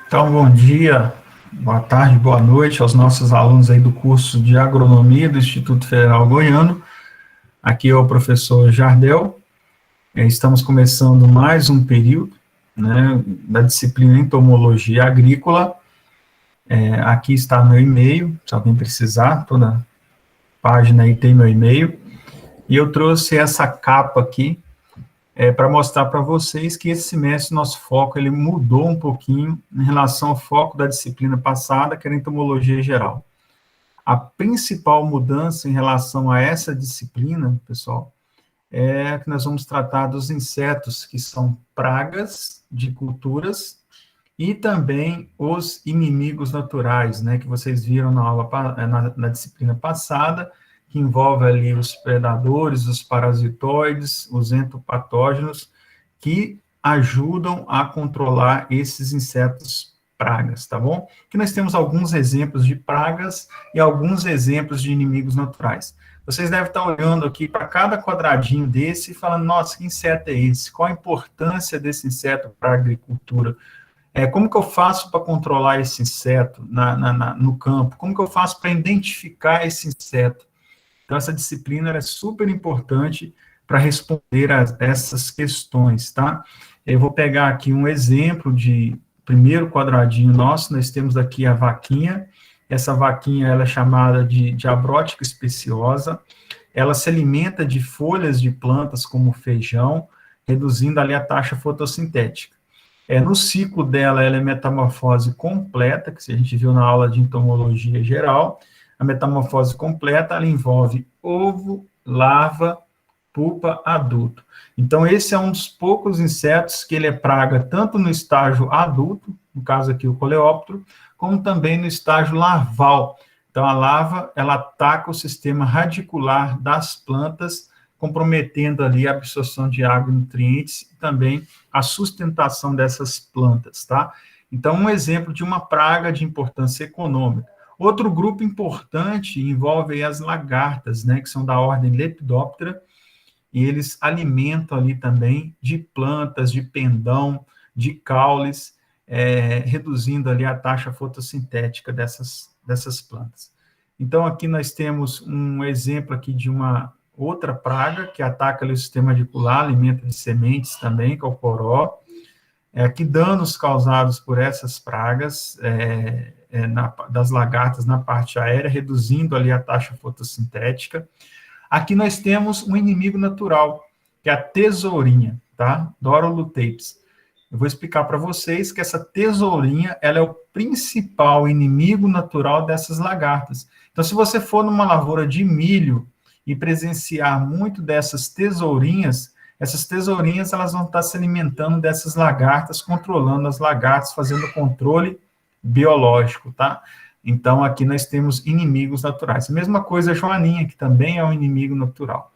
Então, bom dia, boa tarde, boa noite aos nossos alunos aí do curso de Agronomia do Instituto Federal Goiano. Aqui é o professor Jardel. Estamos começando mais um período, né, da disciplina Entomologia Agrícola. Aqui está meu e-mail, se alguém precisar, toda página aí tem meu e-mail. E eu trouxe essa capa aqui, para mostrar para vocês que esse semestre nosso foco ele mudou um pouquinho em relação ao foco da disciplina passada, que era entomologia geral. A principal mudança em relação a essa disciplina, pessoal, é que nós vamos tratar dos insetos que são pragas de culturas e também os inimigos naturais, né, que vocês viram na aula na disciplina passada, que envolve ali os predadores, os parasitoides, os entopatógenos, que ajudam a controlar esses insetos pragas, tá bom? Aqui nós temos alguns exemplos de pragas e alguns exemplos de inimigos naturais. Vocês devem estar olhando aqui para cada quadradinho desse e falando, nossa, que inseto é esse? Qual a importância desse inseto para a agricultura? Como que eu faço para controlar esse inseto no campo? Como que eu faço para identificar esse inseto? Então, essa disciplina é super importante para responder a essas questões, tá? Eu vou pegar aqui um exemplo de primeiro quadradinho nosso, nós temos aqui a vaquinha. Essa vaquinha, ela é chamada de diabrótica especiosa. Ela se alimenta de folhas de plantas como feijão, reduzindo ali a taxa fotossintética. No ciclo dela, ela é metamorfose completa, que a gente viu na aula de entomologia geral. A metamorfose completa, ela envolve ovo, larva, pupa, adulto. Então, esse é um dos poucos insetos que ele é praga tanto no estágio adulto, no caso aqui o coleóptero, como também no estágio larval. Então, a larva, ela ataca o sistema radicular das plantas, comprometendo ali a absorção de água e nutrientes e também a sustentação dessas plantas, tá? Então, um exemplo de uma praga de importância econômica. Outro grupo importante envolve as lagartas, né, que são da ordem Lepidoptera, e eles alimentam ali também de plantas, de pendão, de caules, reduzindo ali a taxa fotossintética dessas plantas. Então, aqui nós temos um exemplo aqui de uma outra praga que ataca ali o sistema radicular, alimenta de sementes também, que é o poró. Que danos causados por essas pragas das lagartas na parte aérea, reduzindo ali a taxa fotossintética. Aqui nós temos um inimigo natural, que é a tesourinha, tá? Dora luteips. Eu vou explicar para vocês que essa tesourinha, ela é o principal inimigo natural dessas lagartas. Então, se você for numa lavoura de milho e presenciar muito dessas tesourinhas, essas tesourinhas, elas vão estar se alimentando dessas lagartas, controlando as lagartas, fazendo controle biológico, tá? Então, aqui nós temos inimigos naturais. A mesma coisa a joaninha, que também é um inimigo natural.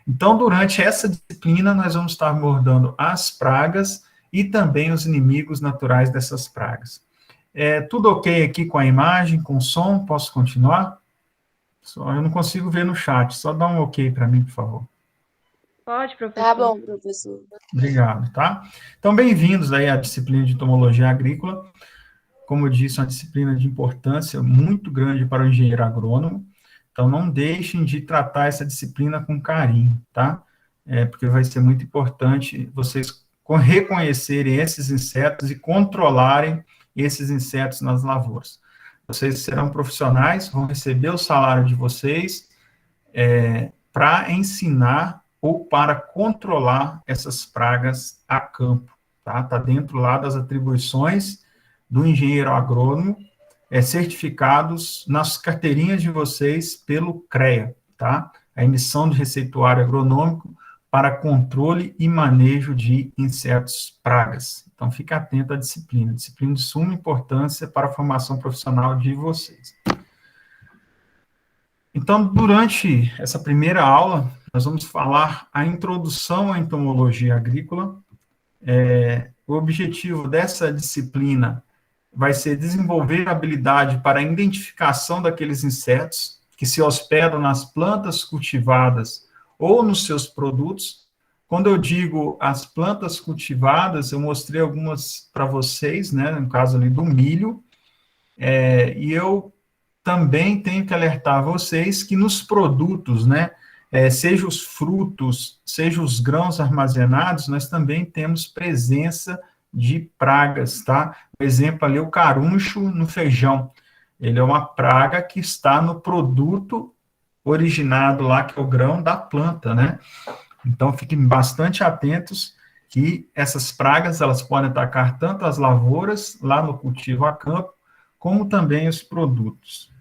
Então, durante essa disciplina, nós vamos estar abordando as pragas e também os inimigos naturais dessas pragas. Tudo ok aqui com a imagem, com o som? Posso continuar? Eu não consigo ver no chat, só dá um ok para mim, por favor. Pode, professor. Tá bom, professor. Obrigado, tá? Então, bem-vindos aí à disciplina de entomologia agrícola. Como eu disse, é uma disciplina de importância muito grande para o engenheiro agrônomo. Então, não deixem de tratar essa disciplina com carinho, tá? Porque vai ser muito importante vocês reconhecerem esses insetos e controlarem esses insetos nas lavouras. Vocês serão profissionais, vão receber o salário de vocês para ensinar ou para controlar essas pragas a campo, tá? Está dentro lá das atribuições do engenheiro agrônomo, certificados nas carteirinhas de vocês pelo CREA, tá? A emissão de receituário agronômico para controle e manejo de insetos pragas. Então, fique atento à disciplina de suma importância para a formação profissional de vocês. Então, durante essa primeira aula, nós vamos falar a introdução à entomologia agrícola. O objetivo dessa disciplina vai ser desenvolver a habilidade para a identificação daqueles insetos que se hospedam nas plantas cultivadas ou nos seus produtos, Quando eu digo as plantas cultivadas, eu mostrei algumas para vocês, né, no caso ali do milho, e eu também tenho que alertar vocês que nos produtos, né, seja os frutos, seja os grãos armazenados, nós também temos presença de pragas, tá? Por exemplo, ali o caruncho no feijão, ele é uma praga que está no produto originado lá, que é o grão da planta, né? Então, fiquem bastante atentos que essas pragas, elas podem atacar tanto as lavouras, lá no cultivo a campo, como também os produtos.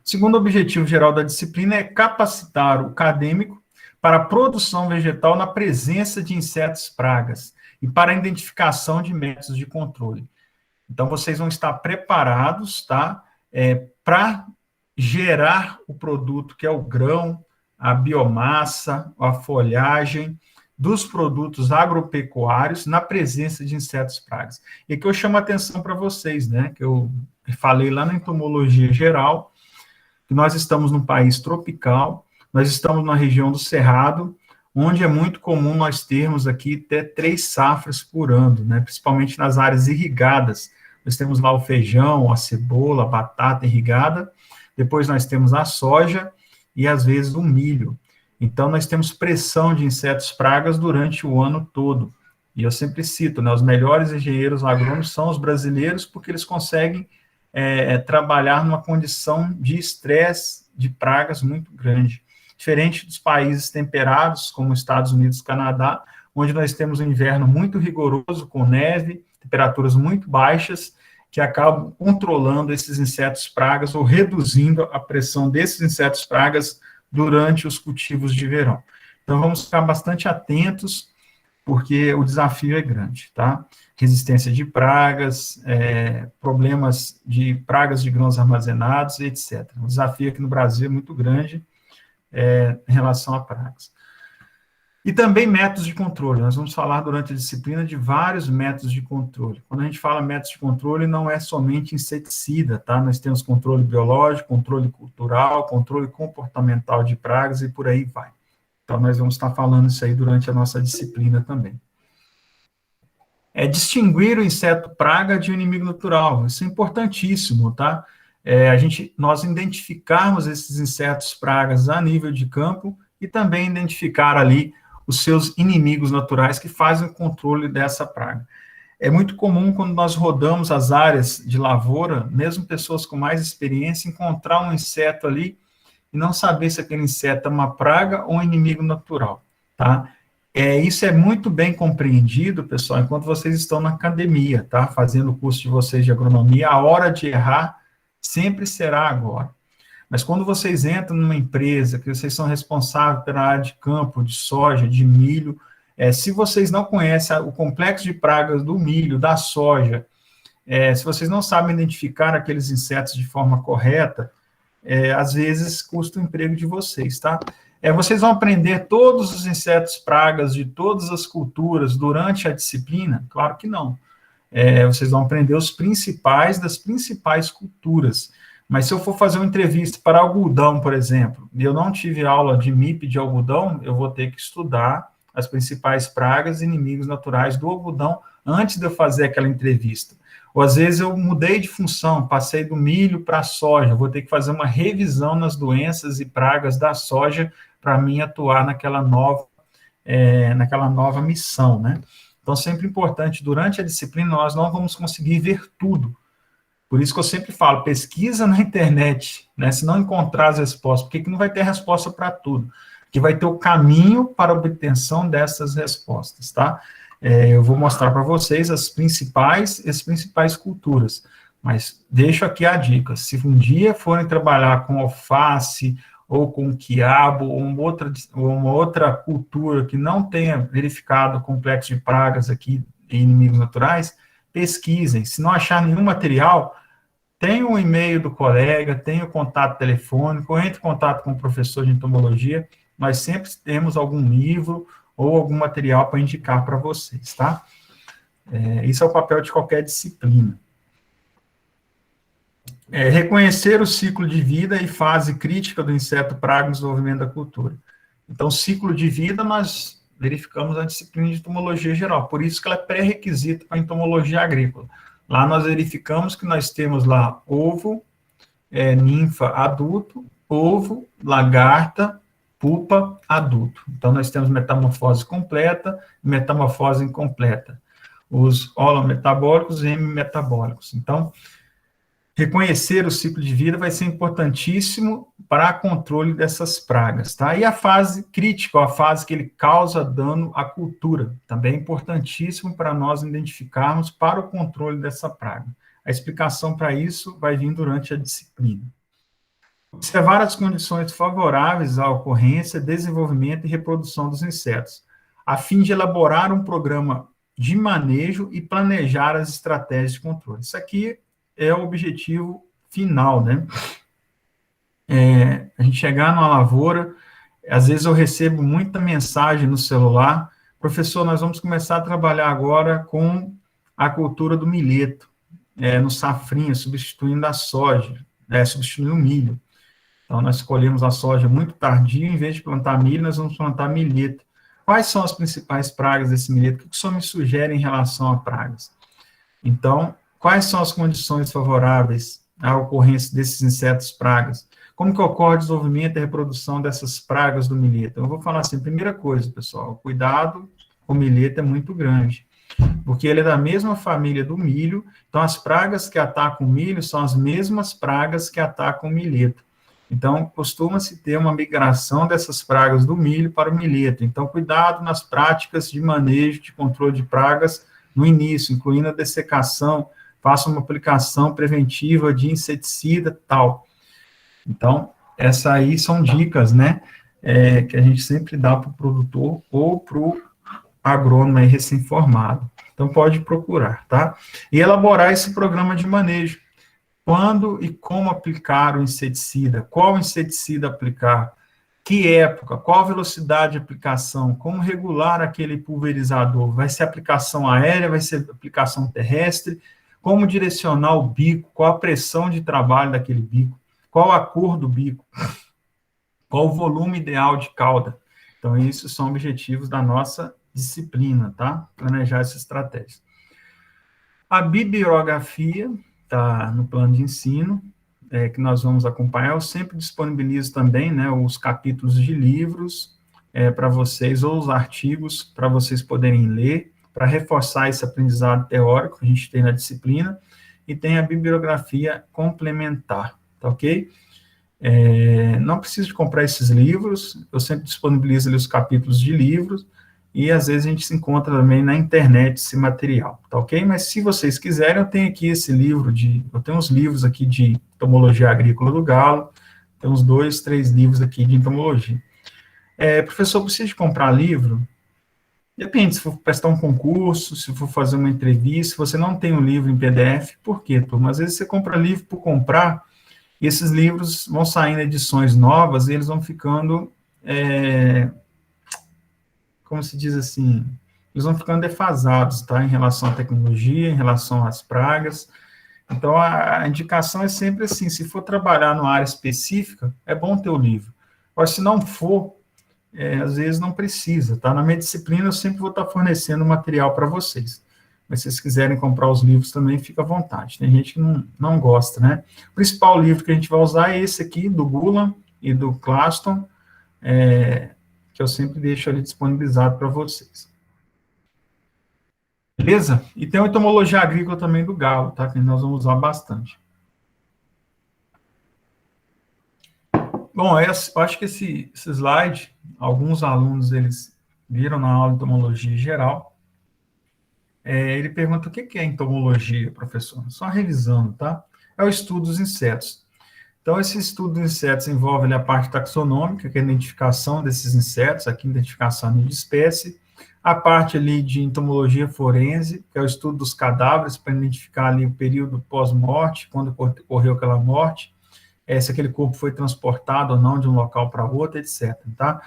O segundo objetivo geral da disciplina é capacitar o acadêmico para a produção vegetal na presença de insetos pragas e para a identificação de métodos de controle. Então, vocês vão estar preparados, tá, para gerar o produto que é o grão, a biomassa, a folhagem dos produtos agropecuários na presença de insetos pragas. E que eu chamo a atenção para vocês, né, que eu falei lá na entomologia geral, que nós estamos num país tropical, nós estamos na região do Cerrado, onde é muito comum nós termos aqui até 3 safras por ano, né, principalmente nas áreas irrigadas. Nós temos lá o feijão, a cebola, a batata irrigada, depois nós temos a soja e, às vezes, o milho. Então, nós temos pressão de insetos pragas durante o ano todo. E eu sempre cito, né, os melhores engenheiros agrônomos são os brasileiros, porque eles conseguem trabalhar numa condição de estresse de pragas muito grande. Diferente dos países temperados, como Estados Unidos e Canadá, onde nós temos um inverno muito rigoroso, com neve, temperaturas muito baixas, que acabam controlando esses insetos pragas ou reduzindo a pressão desses insetos pragas durante os cultivos de verão. Então, vamos ficar bastante atentos, porque o desafio é grande, tá? Resistência de pragas, problemas de pragas de grãos armazenados, etc. O desafio aqui no Brasil é muito grande em relação a pragas. E também métodos de controle. Nós vamos falar durante a disciplina de vários métodos de controle. Quando a gente fala métodos de controle, não é somente inseticida, tá? Nós temos controle biológico, controle cultural, controle comportamental de pragas e por aí vai. Então, nós vamos estar falando isso aí durante a nossa disciplina também. Distinguir o inseto praga de um inimigo natural. Isso é importantíssimo, tá? Nós identificarmos esses insetos pragas a nível de campo e também identificar ali os seus inimigos naturais que fazem o controle dessa praga. É muito comum, quando nós rodamos as áreas de lavoura, mesmo pessoas com mais experiência, encontrar um inseto ali e não saber se aquele inseto é uma praga ou um inimigo natural, tá? Isso é muito bem compreendido, pessoal, enquanto vocês estão na academia, tá? Fazendo o curso de vocês de agronomia, a hora de errar sempre será agora. Mas quando vocês entram numa empresa, que vocês são responsáveis pela área de campo, de soja, de milho, se vocês não conhecem o complexo de pragas do milho, da soja, se vocês não sabem identificar aqueles insetos de forma correta, às vezes custa o emprego de vocês, tá? Vocês vão aprender todos os insetos pragas de todas as culturas durante a disciplina? Claro que não. Vocês vão aprender os principais das principais culturas. Mas se eu for fazer uma entrevista para algodão, por exemplo, e eu não tive aula de MIP de algodão, eu vou ter que estudar as principais pragas e inimigos naturais do algodão antes de eu fazer aquela entrevista. Ou às vezes eu mudei de função, passei do milho para a soja, vou ter que fazer uma revisão nas doenças e pragas da soja para mim atuar naquela nova missão, né? Então, sempre importante, durante a disciplina, nós não vamos conseguir ver tudo. Por isso que eu sempre falo, pesquisa na internet, né? Se não encontrar as respostas, porque não vai ter resposta para tudo, que vai ter o caminho para a obtenção dessas respostas, tá? Eu vou mostrar para vocês as principais culturas, mas deixo aqui a dica, se um dia forem trabalhar com alface, ou com quiabo, ou uma outra cultura que não tenha verificado o complexo de pragas aqui e inimigos naturais, pesquisem. Se não achar nenhum material, tem o e-mail do colega, tem o contato telefônico, entre em contato com o professor de entomologia, nós sempre temos algum livro ou algum material para indicar para vocês, tá? Isso é o papel de qualquer disciplina. Reconhecer o ciclo de vida e fase crítica do inseto praga no desenvolvimento da cultura. Então, ciclo de vida, nós verificamos a disciplina de entomologia geral, por isso que ela é pré-requisito para a entomologia agrícola. Lá nós verificamos que nós temos lá ovo, ninfa, adulto, ovo, lagarta, pupa, adulto. Então, nós temos metamorfose completa e metamorfose incompleta. Os holometabólicos e hemimetabólicos. Então, reconhecer o ciclo de vida vai ser importantíssimo para controle dessas pragas, tá? E a fase crítica, a fase que ele causa dano à cultura, também é importantíssimo para nós identificarmos para o controle dessa praga. A explicação para isso vai vir durante a disciplina. Observar as condições favoráveis à ocorrência, desenvolvimento e reprodução dos insetos, a fim de elaborar um programa de manejo e planejar as estratégias de controle. Isso aqui é o objetivo final, né? A gente chegar numa lavoura, às vezes eu recebo muita mensagem no celular: professor, nós vamos começar a trabalhar agora com a cultura do milheto, no safrinha, substituindo a soja, substituindo o milho. Então, nós escolhemos a soja muito tardio, em vez de plantar milho, nós vamos plantar milheto. Quais são as principais pragas desse milheto? O que o senhor me sugere em relação a pragas? Então, quais são as condições favoráveis à ocorrência desses insetos pragas? Como que ocorre o desenvolvimento e a reprodução dessas pragas do milheto? Eu vou falar assim, primeira coisa, pessoal, cuidado com o milheto é muito grande, porque ele é da mesma família do milho, então as pragas que atacam o milho são as mesmas pragas que atacam o milheto. Então, costuma-se ter uma migração dessas pragas do milho para o milheto. Então, cuidado nas práticas de manejo de controle de pragas no início, incluindo a dessecação, faça uma aplicação preventiva de inseticida, tal. Então, essas aí são dicas, né, que a gente sempre dá para o produtor ou para o agrônomo aí recém-formado. Então, pode procurar, tá? E elaborar esse programa de manejo. Quando e como aplicar o inseticida, qual inseticida aplicar, que época, qual velocidade de aplicação, como regular aquele pulverizador, vai ser aplicação aérea, vai ser aplicação terrestre, como direcionar o bico, qual a pressão de trabalho daquele bico, qual a cor do bico, qual o volume ideal de cauda. Então, esses são objetivos da nossa disciplina, tá? Planejar essa estratégia. A bibliografia está no plano de ensino, que nós vamos acompanhar. Eu sempre disponibilizo também, né, os capítulos de livros para vocês, ou os artigos para vocês poderem ler, para reforçar esse aprendizado teórico que a gente tem na disciplina, e tem a bibliografia complementar, tá ok? Não precisa de comprar esses livros, eu sempre disponibilizo ali os capítulos de livros, e às vezes a gente se encontra também na internet esse material, tá ok? Mas se vocês quiserem, eu tenho aqui esse livro eu tenho uns livros aqui de entomologia agrícola do Galo, tem uns 2, 3 livros aqui de entomologia. Professor, precisa de comprar livro? Depende, se for prestar um concurso, se for fazer uma entrevista, se você não tem um livro em PDF, por quê, turma? Às vezes você compra livro por comprar, e esses livros vão saindo edições novas, e eles vão ficando... como se diz assim, eles vão ficando defasados, tá, em relação à tecnologia, em relação às pragas. Então, a indicação é sempre assim, se for trabalhar numa área específica, é bom ter o livro. Agora, se não for, às vezes não precisa, tá? Na minha disciplina, eu sempre vou estar fornecendo material para vocês. Mas se vocês quiserem comprar os livros também, fica à vontade. Tem gente que não gosta, né? O principal livro que a gente vai usar é esse aqui, do Gulam e do Claston, que eu sempre deixo ali disponibilizado para vocês. Beleza? E tem a entomologia agrícola também do Galo, tá? Que nós vamos usar bastante. Bom, eu acho que esse slide, alguns alunos, eles viram na aula de entomologia geral. Ele pergunta o que é entomologia, professor? Só revisando, tá? É o estudo dos insetos. Então, esse estudo dos insetos envolve ali a parte taxonômica, que é a identificação desses insetos, aqui identificação de espécie, a parte ali de entomologia forense, que é o estudo dos cadáveres, para identificar ali o período pós-morte, quando ocorreu aquela morte, se aquele corpo foi transportado ou não de um local para outro, etc., tá?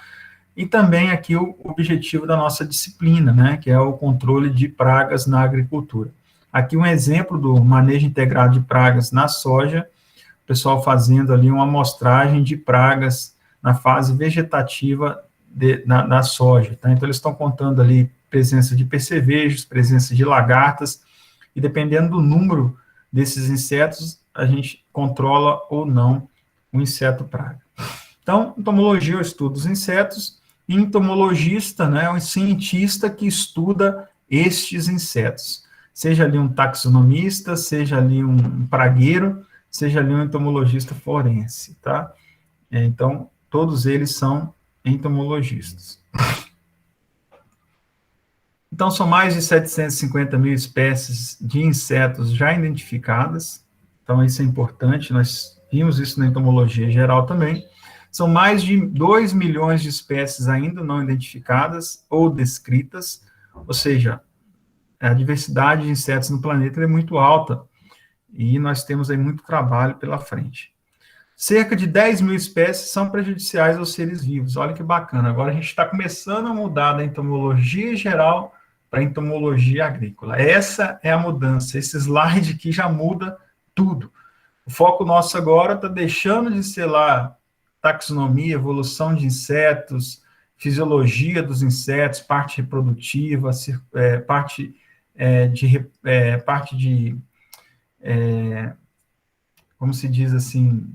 E também aqui o objetivo da nossa disciplina, né, que é o controle de pragas na agricultura. Aqui um exemplo do manejo integrado de pragas na soja, o pessoal fazendo ali uma amostragem de pragas na fase vegetativa da soja, tá? Então, eles estão contando ali presença de percevejos, presença de lagartas, e dependendo do número desses insetos, a gente controla ou não o inseto praga. Então, entomologia é o estudo dos insetos, e entomologista, né, é um cientista que estuda estes insetos, seja ali um taxonomista, seja ali um pragueiro, seja ali um entomologista forense, tá? Então, todos eles são entomologistas. Então, são mais de 750 mil espécies de insetos já identificadas. Então, isso é importante, nós vimos isso na entomologia geral também. São mais de 2 milhões de espécies ainda não identificadas ou descritas, ou seja, a diversidade de insetos no planeta é muito alta, e nós temos aí muito trabalho pela frente. Cerca de 10 mil espécies são prejudiciais aos seres vivos. Olha que bacana. Agora a gente está começando a mudar da entomologia geral para a entomologia agrícola. Essa é a mudança. Esse slide aqui já muda tudo. O foco nosso agora está deixando de ser lá taxonomia, evolução de insetos, fisiologia dos insetos, parte reprodutiva, parte de como se diz assim,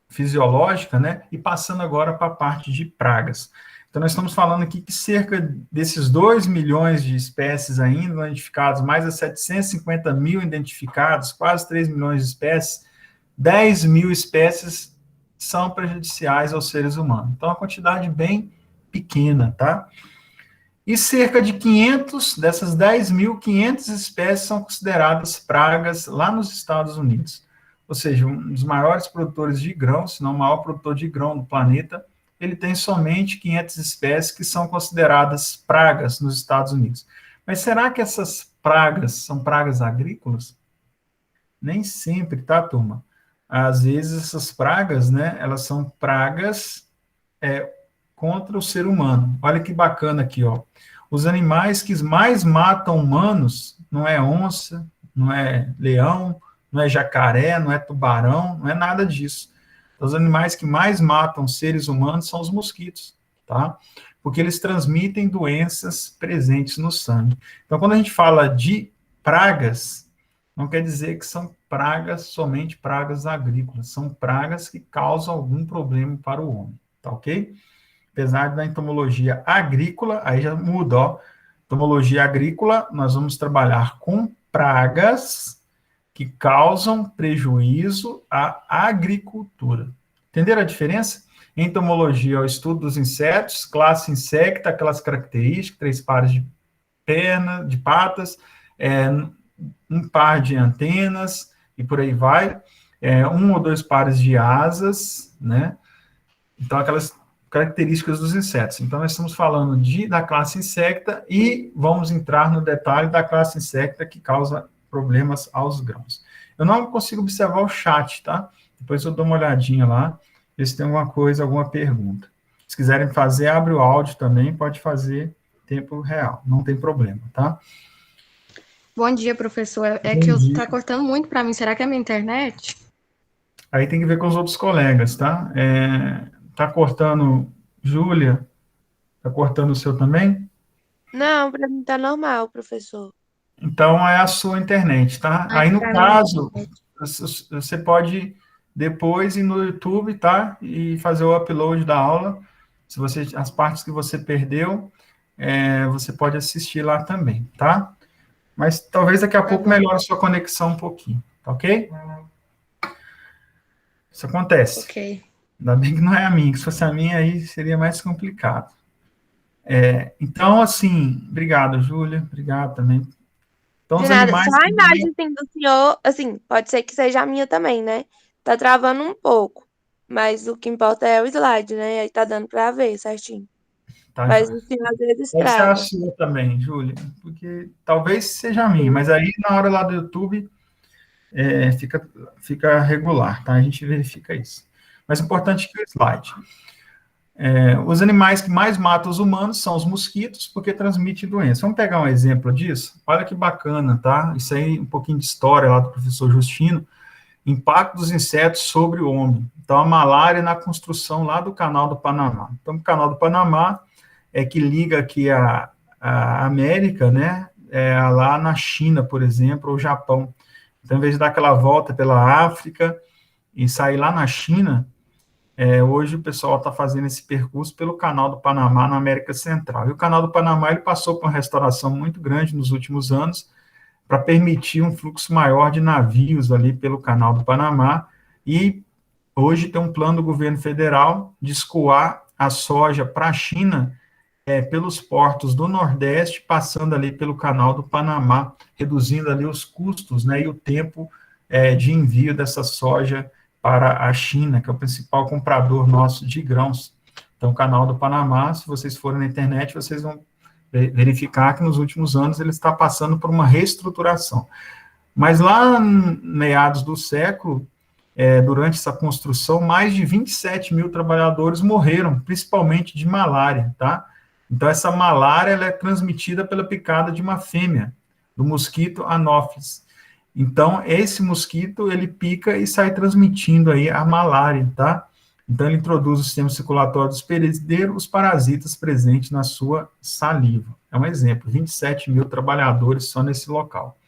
fisiológica, né? E passando agora para a parte de pragas. Então, nós estamos falando aqui que cerca desses 2 milhões de espécies ainda não identificadas, mais de 750 mil identificados, quase 3 milhões de espécies, 10 mil espécies são prejudiciais aos seres humanos. Então, é uma quantidade bem pequena, tá? E cerca de 500, dessas 10 mil, 500 espécies são consideradas pragas lá nos Estados Unidos. Ou seja, um dos maiores produtores de grão, se não o maior produtor de grão do planeta, ele tem somente 500 espécies que são consideradas pragas nos Estados Unidos. Mas será que essas pragas são pragas agrícolas? Nem sempre, tá, turma? Às vezes essas pragas, né, elas são pragas contra o ser humano. Olha que bacana aqui, ó. Os animais que mais matam humanos não é onça, não é leão, não é jacaré, não é tubarão, não é nada disso. Os animais que mais matam seres humanos são os mosquitos, tá? Porque eles transmitem doenças presentes no sangue. Então, quando a gente fala de pragas, não quer dizer que são pragas, somente pragas agrícolas, são pragas que causam algum problema para o homem, tá ok? Apesar da entomologia agrícola, aí já muda, ó. Entomologia agrícola, nós vamos trabalhar com pragas que causam prejuízo à agricultura. Entenderam a diferença? Entomologia é o estudo dos insetos, classe insecta, aquelas características, 3 pares de pernas, de patas, um par de antenas, e por aí vai, 1 ou 2 pares de asas, né? Então, aquelas características dos insetos. Então, nós estamos falando da classe insecta e vamos entrar no detalhe da classe insecta que causa problemas aos grãos. Eu não consigo observar o chat, tá? Depois eu dou uma olhadinha lá, ver se tem alguma coisa, alguma pergunta. Se quiserem fazer, abre o áudio também, pode fazer tempo real, não tem problema, tá? Bom dia, professor. Bom dia. Tá cortando muito para mim. Será que é minha internet? Aí tem que ver com os outros colegas, tá? Tá cortando, Júlia? Tá cortando o seu também? Não, pra mim tá normal, professor. Então, é a sua internet, tá? Ai, Aí, no pra caso, mim. você pode depois ir no YouTube, tá? E fazer o upload da aula. Se você, as partes que você perdeu, você pode assistir lá também, tá? Mas talvez daqui a pouco bom. melhore a sua conexão um pouquinho, tá ok? Isso acontece. Ok. Ainda bem que não é a minha, que se fosse a minha, aí seria mais complicado. Então, assim, obrigado, Júlia, obrigado também. Então, De os nada. animais Só a que imagem assim, do senhor, assim, pode ser que seja a minha também, né? Tá travando um pouco. Mas o que importa é o slide, né? Aí tá dando pra ver certinho. tá, Mas Júlia? o senhor às vezes Pode ser a trava. sua também, Júlia, porque talvez seja a minha, mas aí na hora lá do YouTube fica regular, tá? A gente verifica isso. Mas importante que o slide. Os animais que mais matam os humanos são os mosquitos, porque transmitem doença. Vamos pegar um exemplo disso? Olha que bacana, tá? Isso aí, um pouquinho de história lá do professor Justino. Impacto dos insetos sobre o homem. Então, a malária na construção lá do Canal do Panamá. Então, o Canal do Panamá que liga aqui a América, né, lá na China, por exemplo, ou Japão. Então, em vez de dar aquela volta pela África e sair lá na China, hoje o pessoal está fazendo esse percurso pelo Canal do Panamá, na América Central. E o Canal do Panamá ele passou por uma restauração muito grande nos últimos anos, para permitir um fluxo maior de navios ali pelo Canal do Panamá, e hoje tem um plano do governo federal de escoar a soja para a China, pelos portos do Nordeste, passando ali pelo Canal do Panamá, reduzindo ali os custos, né, e o tempo de envio dessa soja para a China, que é o principal comprador nosso de grãos. Então, o Canal do Panamá, se vocês forem na internet, vocês vão verificar que nos últimos anos ele está passando por uma reestruturação. Mas lá, meados do século, durante essa construção, mais de 27 mil trabalhadores morreram, principalmente de malária, tá? Então, essa malária ela é transmitida pela picada de uma fêmea, do mosquito Anopheles. Então, esse mosquito, ele pica e sai transmitindo aí a malária, tá? Então, ele introduz o sistema circulatório do hospedeiro, os parasitas presentes na sua saliva. É um exemplo, 27 mil trabalhadores só nesse local.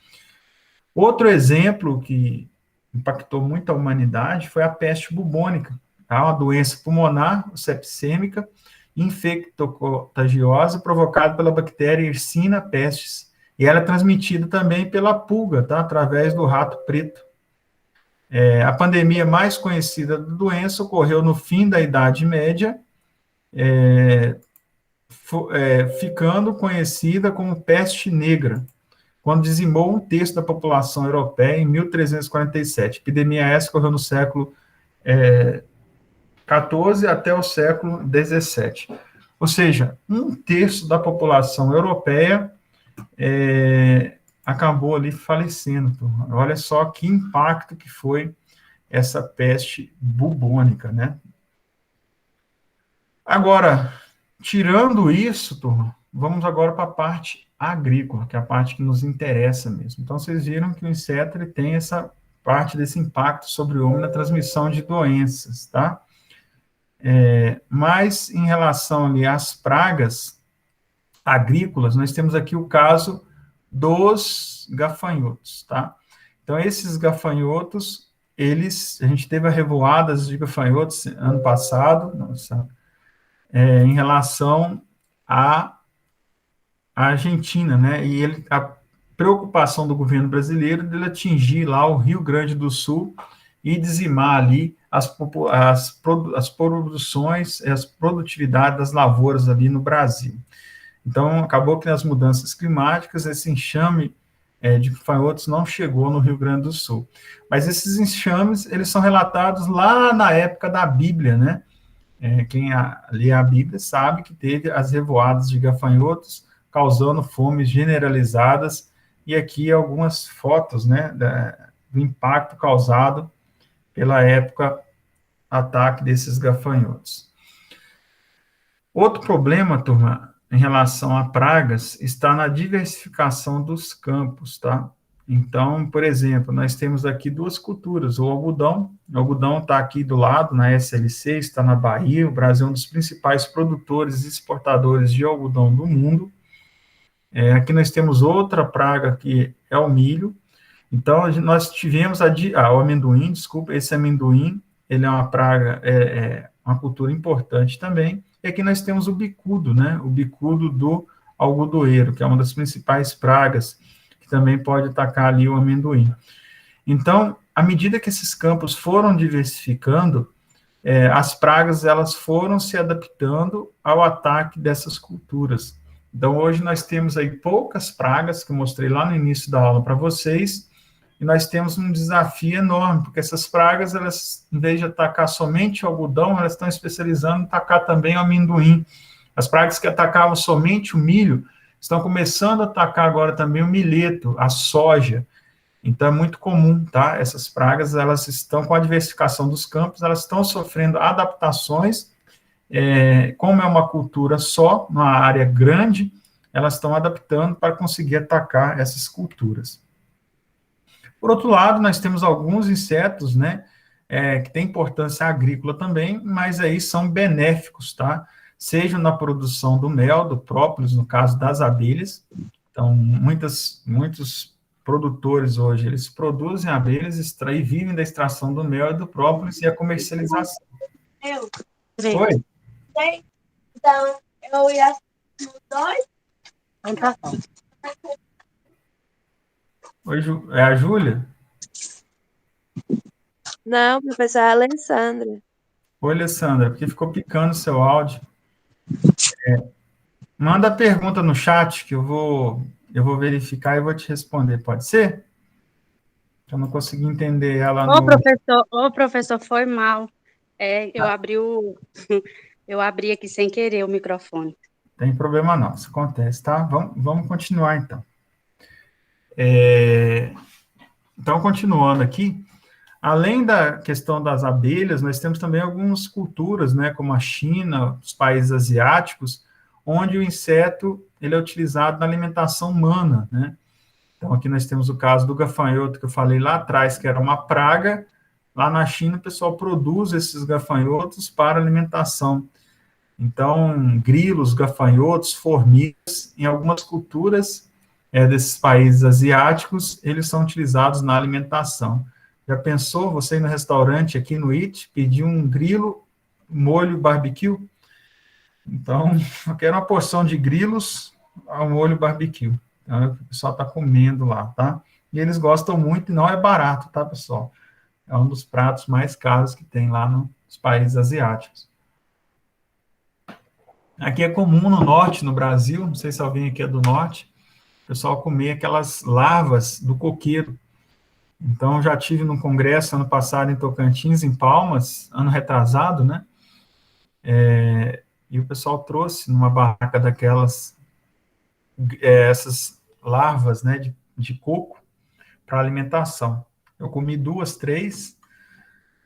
Outro exemplo que impactou muito a humanidade foi a peste bubônica, tá? Uma doença pulmonar, sepsêmica, infectocontagiosa, provocada pela bactéria Yersinia pestis, e ela é transmitida também pela pulga, tá? Através do rato preto. A pandemia mais conhecida da doença ocorreu no fim da Idade Média, ficando conhecida como peste negra, quando dizimou um terço da população europeia em 1347. A epidemia essa ocorreu no século XIV até o século XVII. Ou seja, um terço da população europeia acabou ali falecendo. Turma. Olha só que impacto que foi essa peste bubônica, né? Agora, tirando isso, turma, vamos agora para a parte agrícola, que é a parte que nos interessa mesmo. Então, vocês viram que o inseto ele tem essa parte desse impacto sobre o homem na transmissão de doenças, tá? Mas, em relação ali às pragas agrícolas, nós temos aqui o caso dos gafanhotos, tá? Então, esses gafanhotos, a gente teve a revoadas de gafanhotos ano passado, em relação à Argentina, né? E a preocupação do governo brasileiro de atingir lá o Rio Grande do Sul e dizimar ali as produções, as produtividades das lavouras ali no Brasil. Então, acabou que nas mudanças climáticas, esse enxame de gafanhotos não chegou no Rio Grande do Sul. Mas esses enxames, eles são relatados lá na época da Bíblia, né? Quem lê a Bíblia sabe que teve as revoadas de gafanhotos, causando fomes generalizadas, e aqui algumas fotos, né, do impacto causado pela época ataque desses gafanhotos. Outro problema, turma, em relação a pragas, está na diversificação dos campos, tá? Então, por exemplo, nós temos aqui duas culturas, o algodão está aqui do lado, na SLC, está na Bahia, o Brasil é um dos principais produtores e exportadores de algodão do mundo. Aqui nós temos outra praga, que é o milho. Então, nós tivemos o amendoim, desculpa, esse amendoim, ele é uma praga, uma cultura importante também. E aqui nós temos o bicudo, né? O bicudo do algodoeiro, que é uma das principais pragas, que também pode atacar ali o amendoim. Então, à medida que esses campos foram diversificando, as pragas elas foram se adaptando ao ataque dessas culturas. Então, hoje nós temos aí poucas pragas, que eu mostrei lá no início da aula para vocês, e nós temos um desafio enorme, porque essas pragas, elas, em vez de atacar somente o algodão, elas estão especializando em atacar também o amendoim. As pragas que atacavam somente o milho, estão começando a atacar agora também o milheto, a soja. Então, é muito comum, tá? Essas pragas, elas estão com a diversificação dos campos, elas estão sofrendo adaptações. Como é uma cultura só, uma área grande, elas estão adaptando para conseguir atacar essas culturas. Por outro lado, nós temos alguns insetos, né, que têm importância agrícola também, mas aí são benéficos, tá? seja na produção do mel, do própolis, no caso das abelhas. Então, muitos produtores hoje, eles produzem abelhas, extraem, vivem da extração do mel e do própolis e a comercialização. Oi? Então, eu ia os dois. Oi, é a Júlia? Não, professor, é a Alessandra. Oi, Alessandra, porque ficou picando o seu áudio. Manda a pergunta no chat que eu vou verificar e vou te responder, pode ser? Eu não consegui entender ela Ô, professor, foi mal. Eu abri aqui sem querer o microfone. Tem problema não, isso acontece, tá? Vamos continuar, então. Então, continuando aqui, além da questão das abelhas, nós temos também algumas culturas, né, como a China, os países asiáticos, onde o inseto ele é utilizado na alimentação humana, né? Então, aqui nós temos o caso do gafanhoto, que eu falei lá atrás, que era uma praga. Lá na China, o pessoal produz esses gafanhotos para alimentação. Então, grilos, gafanhotos, formigas, em algumas culturas desses países asiáticos, eles são utilizados na alimentação. Já pensou, você ir no restaurante aqui no IT, pedir um grilo, molho barbecue? Então, eu quero uma porção de grilos ao molho barbecue. Então, o pessoal está comendo lá, tá? E eles gostam muito, e não é barato, tá, pessoal? É um dos pratos mais caros que tem lá nos países asiáticos. Aqui é comum no norte, no Brasil, não sei se alguém aqui é do norte, o pessoal comer aquelas larvas do coqueiro. Então, já tive num congresso ano passado em Tocantins, em Palmas, ano retrasado, né? E o pessoal trouxe numa barraca daquelas, essas larvas, né, de coco para alimentação. Eu comi 2, 3,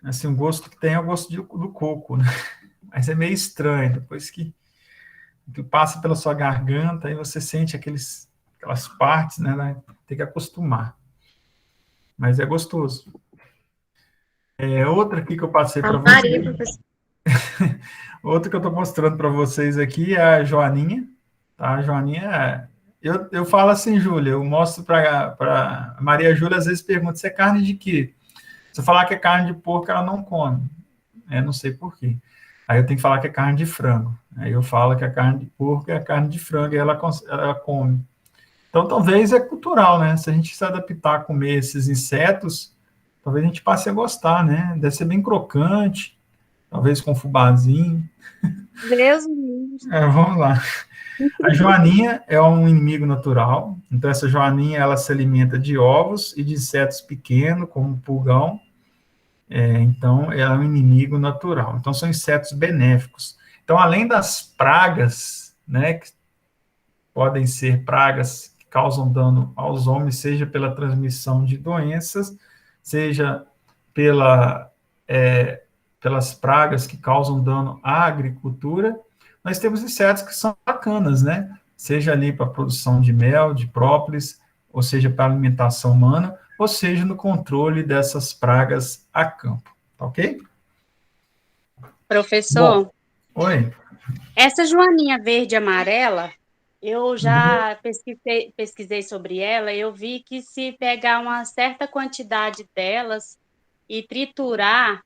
assim, o gosto que tem é o gosto do coco, né? Mas é meio estranho, depois que passa pela sua garganta, aí você sente aquelas partes, né, tem que acostumar. Mas é gostoso. Outra aqui que eu passei para vocês. Outra que eu estou mostrando para vocês aqui é a joaninha. Tá? A joaninha, eu falo assim, Júlia, eu mostro para Maria Júlia, às vezes pergunta, se é carne de quê? Se eu falar que é carne de porco, ela não come. Não sei por quê. Aí eu tenho que falar que é carne de frango. Aí eu falo que a carne de porco é a carne de frango e ela come. Então, talvez é cultural, né? Se a gente se adaptar a comer esses insetos, talvez a gente passe a gostar, né? Deve ser bem crocante, talvez com fubazinho. Deus vamos lá. A joaninha é um inimigo natural. Então, essa joaninha, ela se alimenta de ovos e de insetos pequenos, como o pulgão. Então, ela é um inimigo natural. Então, são insetos benéficos. Então, além das pragas, né, que podem ser pragas que causam dano aos homens, seja pela transmissão de doenças, seja pelas pragas que causam dano à agricultura, nós temos insetos que são bacanas, né? Seja ali para a produção de mel, de própolis, ou seja, para a alimentação humana, ou seja, no controle dessas pragas a campo, tá ok? Professor, oi. Essa joaninha verde e amarela, eu já pesquisei sobre ela, eu vi que se pegar uma certa quantidade delas e triturar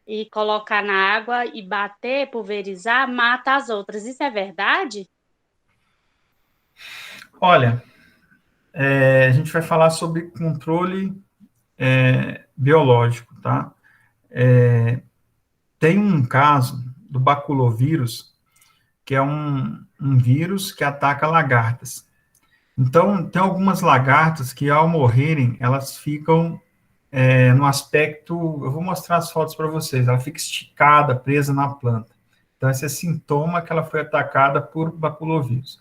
e colocar na água e bater, pulverizar, mata as outras. Isso é verdade? Olha, a gente vai falar sobre controle biológico, tá? Tem um caso do baculovírus, que é um vírus que ataca lagartas. Então, tem algumas lagartas que, ao morrerem, elas ficam no aspecto... Eu vou mostrar as fotos para vocês. Ela fica esticada, presa na planta. Então, esse é sintoma que ela foi atacada por baculovírus.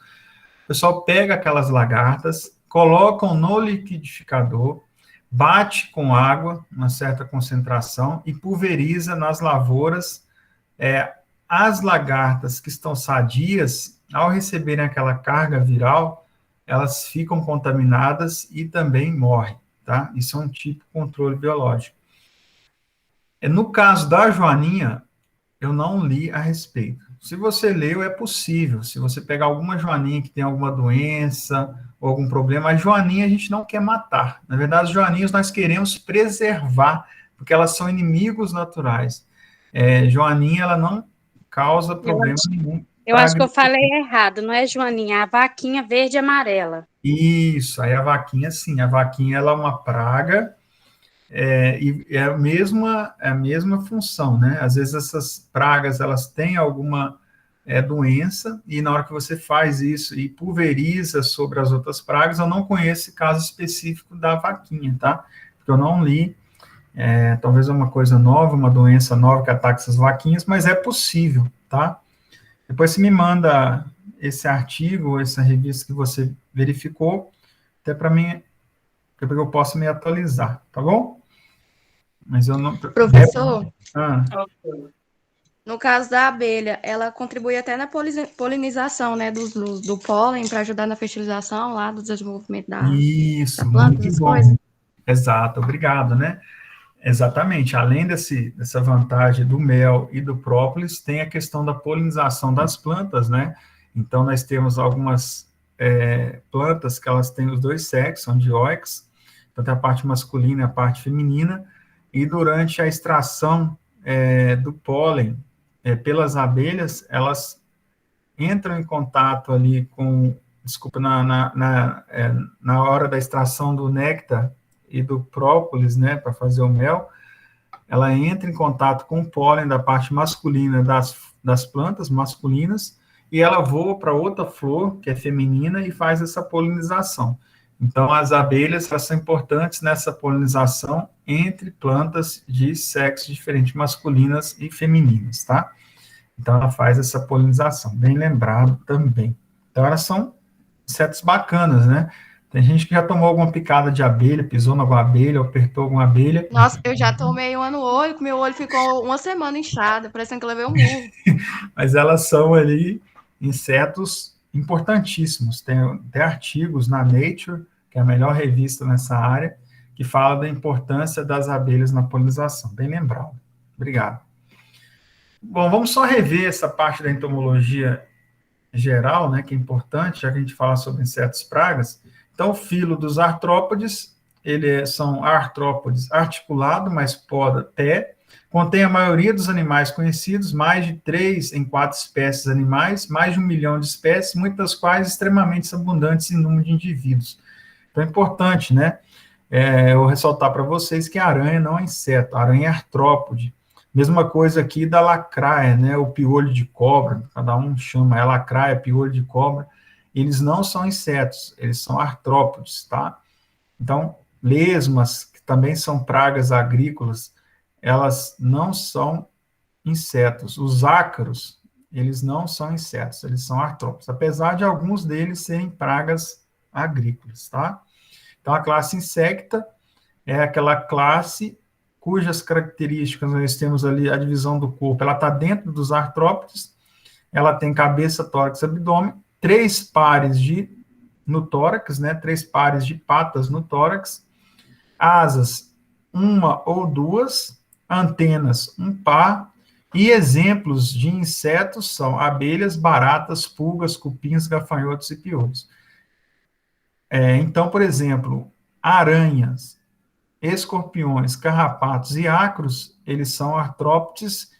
O pessoal pega aquelas lagartas, colocam no liquidificador, bate com água, uma certa concentração, e pulveriza nas lavouras. As lagartas que estão sadias, ao receberem aquela carga viral, elas ficam contaminadas e também morrem, tá? Isso é um tipo de controle biológico. No caso da joaninha, eu não li a respeito, Se você leu, é possível. Se você pegar alguma joaninha que tem alguma doença ou algum problema, a joaninha a gente não quer matar. Na verdade, as joaninhas nós queremos preservar, porque elas são inimigos naturais. Joaninha, ela não causa Eu problema acho, nenhum eu para a acho que eu falei agricultura. errado, não é Joaninha, é a vaquinha verde e amarela. Isso, aí a vaquinha, sim, a vaquinha ela é uma praga, e é a mesma função, né? Às vezes essas pragas, elas têm alguma doença, e na hora que você faz isso e pulveriza sobre as outras pragas, eu não conheço esse caso específico da vaquinha, tá? Porque eu não li, talvez é uma coisa nova, uma doença nova que ataca essas vaquinhas, mas é possível, tá? Depois você me manda esse artigo, essa revista que você verificou, até para mim, para que eu possa me atualizar, tá bom? Mas eu não. Professor, Ah, no caso da abelha, ela contribui até na polinização, né, do pólen para ajudar na fertilização lá, do desenvolvimento da isso, planta, muito essas bom. coisas. Exato, obrigado, né? Exatamente. Além dessa vantagem do mel e do própolis, tem a questão da polinização das plantas, né? Então, nós temos algumas plantas que elas têm os dois sexos, são dioicos, tanto a parte masculina e a parte feminina, e durante a extração do pólen pelas abelhas, elas entram em contato ali com, desculpa, na hora da extração do néctar e do própolis, né, para fazer o mel, ela entra em contato com o pólen da parte masculina das plantas masculinas, e ela voa para outra flor, que é feminina, e faz essa polinização. Então, as abelhas, elas são importantes nessa polinização entre plantas de sexo diferente, masculinas e femininas, tá? Então, ela faz essa polinização, bem lembrado também. Então, elas são insetos bacanas, né? Tem gente que já tomou alguma picada de abelha, pisou em alguma abelha, ou apertou alguma abelha, Nossa, eu já tomei uma no olho, que meu olho ficou uma semana inchado, parecendo que eu levei um murro. mas elas são ali insetos importantíssimos. Tem até artigos na Nature, que é a melhor revista nessa área, que fala da importância das abelhas na polinização. Bem lembrado. Obrigado. Bom, vamos só rever essa parte da entomologia geral, né, que é importante, já que a gente fala sobre insetos pragas. Então, o filo dos artrópodes, são artrópodes articulado, mas poda pé, contém a maioria dos animais conhecidos, mais de 3 em 4 espécies animais, mais de 1 milhão de espécies, muitas das quais extremamente abundantes em número de indivíduos. Então, é importante, né, eu ressaltar para vocês que a aranha não é inseto, a aranha é artrópode. Mesma coisa aqui da lacraia, né, o piolho de cobra, cada um chama, lacraia, piolho de cobra, eles não são insetos, eles são artrópodes, tá? Então, lesmas, que também são pragas agrícolas, elas não são insetos. Os ácaros, eles não são insetos, eles são artrópodes, apesar de alguns deles serem pragas agrícolas, tá? Então, a classe insecta é aquela classe cujas características nós temos ali a divisão do corpo, ela está dentro dos artrópodes, ela tem cabeça, tórax, abdômen, 3 pares no tórax, né, 3 pares de patas no tórax, asas, 1 ou 2, antenas, 1 par, e exemplos de insetos são abelhas, baratas, pulgas, cupins, gafanhotos e piolhos. Então, por exemplo, aranhas, escorpiões, carrapatos e ácaros, eles são artrópodes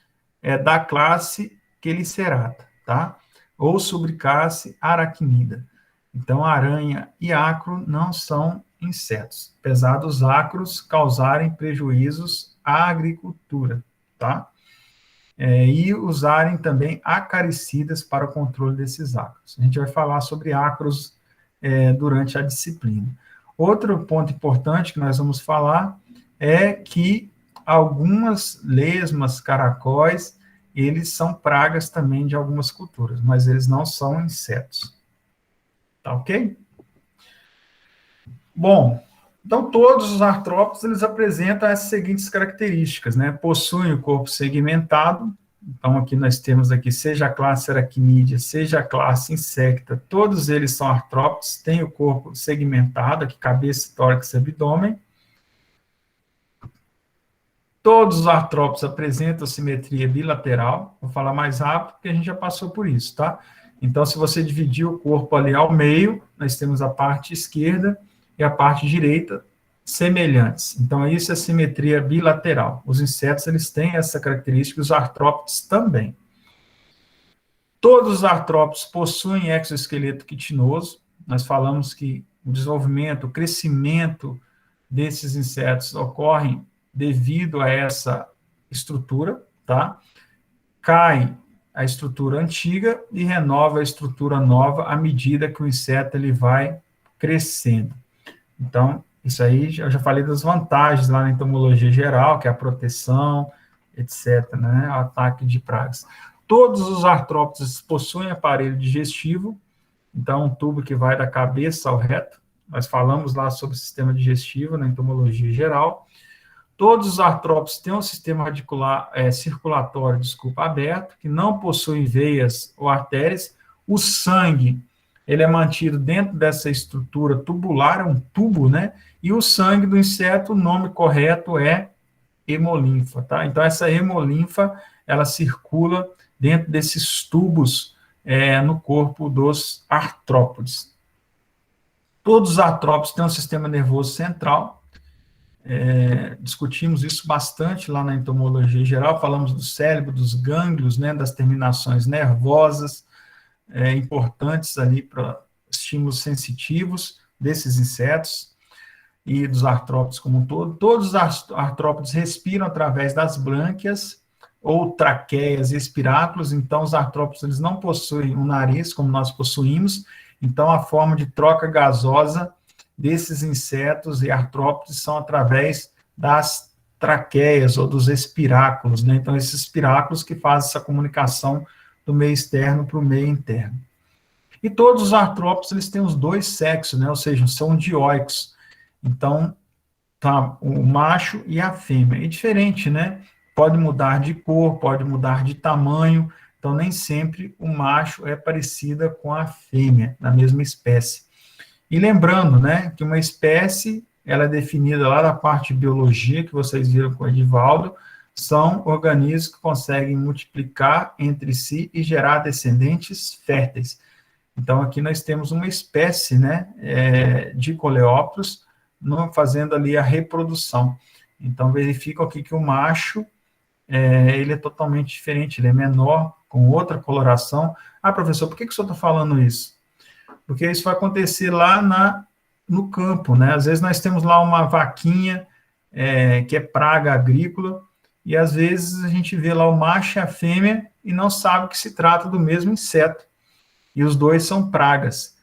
da classe Chelicerata, tá? Ou subclasse aracnida. Então, aranha e ácaro não são insetos, apesar dos ácaros causarem prejuízos à agricultura, tá? E usarem também acaricidas para o controle desses ácaros. A gente vai falar sobre ácaros durante a disciplina. Outro ponto importante que nós vamos falar é que algumas lesmas, caracóis, eles são pragas também de algumas culturas, mas eles não são insetos. Tá ok? Bom, então todos os artrópodes, eles apresentam essas seguintes características, né? Possuem o corpo segmentado, então aqui nós temos aqui, seja a classe aracnídea, seja a classe insecta, todos eles são artrópodes, têm o corpo segmentado, aqui cabeça, tórax e abdômen. Todos os artrópodes apresentam simetria bilateral. Vou falar mais rápido, porque a gente já passou por isso, tá? Então, se você dividir o corpo ali ao meio, nós temos a parte esquerda e a parte direita semelhantes. Então, isso é simetria bilateral. Os insetos, eles têm essa característica, os artrópodes também. Todos os artrópodes possuem exoesqueleto quitinoso. Nós falamos que o desenvolvimento, o crescimento desses insetos ocorrem devido a essa estrutura, tá? Cai a estrutura antiga e renova a estrutura nova à medida que o inseto ele vai crescendo. Então, isso aí, eu já falei das vantagens lá na entomologia geral, que é a proteção, etc., né? O ataque de pragas. Todos os artrópodes possuem aparelho digestivo, então, um tubo que vai da cabeça ao reto. Nós falamos lá sobre o sistema digestivo na entomologia geral. Todos os artrópodes têm um sistema radicular, circulatório, aberto, que não possui veias ou artérias. O sangue, ele é mantido dentro dessa estrutura tubular, é um tubo, né? E o sangue do inseto, o nome correto é hemolinfa, tá? Então, essa hemolinfa, ela circula dentro desses tubos no corpo dos artrópodes. Todos os artrópodes têm um sistema nervoso central. Discutimos isso bastante lá na entomologia geral, falamos do cérebro, dos gânglios, né, das terminações nervosas, importantes ali para estímulos sensitivos desses insetos e dos artrópodes como um todo. Todos os artrópodes respiram através das brânquias ou traqueias e espiráculos, então os artrópodes eles não possuem um nariz como nós possuímos, então a forma de troca gasosa desses insetos e artrópodes são através das traqueias ou dos espiráculos, né? Então, esses espiráculos que fazem essa comunicação do meio externo para o meio interno. E todos os artrópodes, eles têm os dois sexos, né? Ou seja, são dioicos. Então, tá o macho e a fêmea. É diferente, né? Pode mudar de cor, pode mudar de tamanho, então nem sempre o macho é parecida com a fêmea, da mesma espécie. E lembrando, né, que uma espécie, ela é definida lá da parte de biologia, que vocês viram com o Edivaldo, são organismos que conseguem multiplicar entre si e gerar descendentes férteis. Então, aqui nós temos uma espécie, né, de coleópteros, fazendo ali a reprodução. Então, verificam aqui que o macho, ele é totalmente diferente, ele é menor, com outra coloração. Ah, professor, por que o senhor está falando isso? Porque isso vai acontecer lá no campo, né? Às vezes nós temos lá uma vaquinha que é praga agrícola, e às vezes a gente vê lá o macho e a fêmea e não sabe que se trata do mesmo inseto, e os dois são pragas.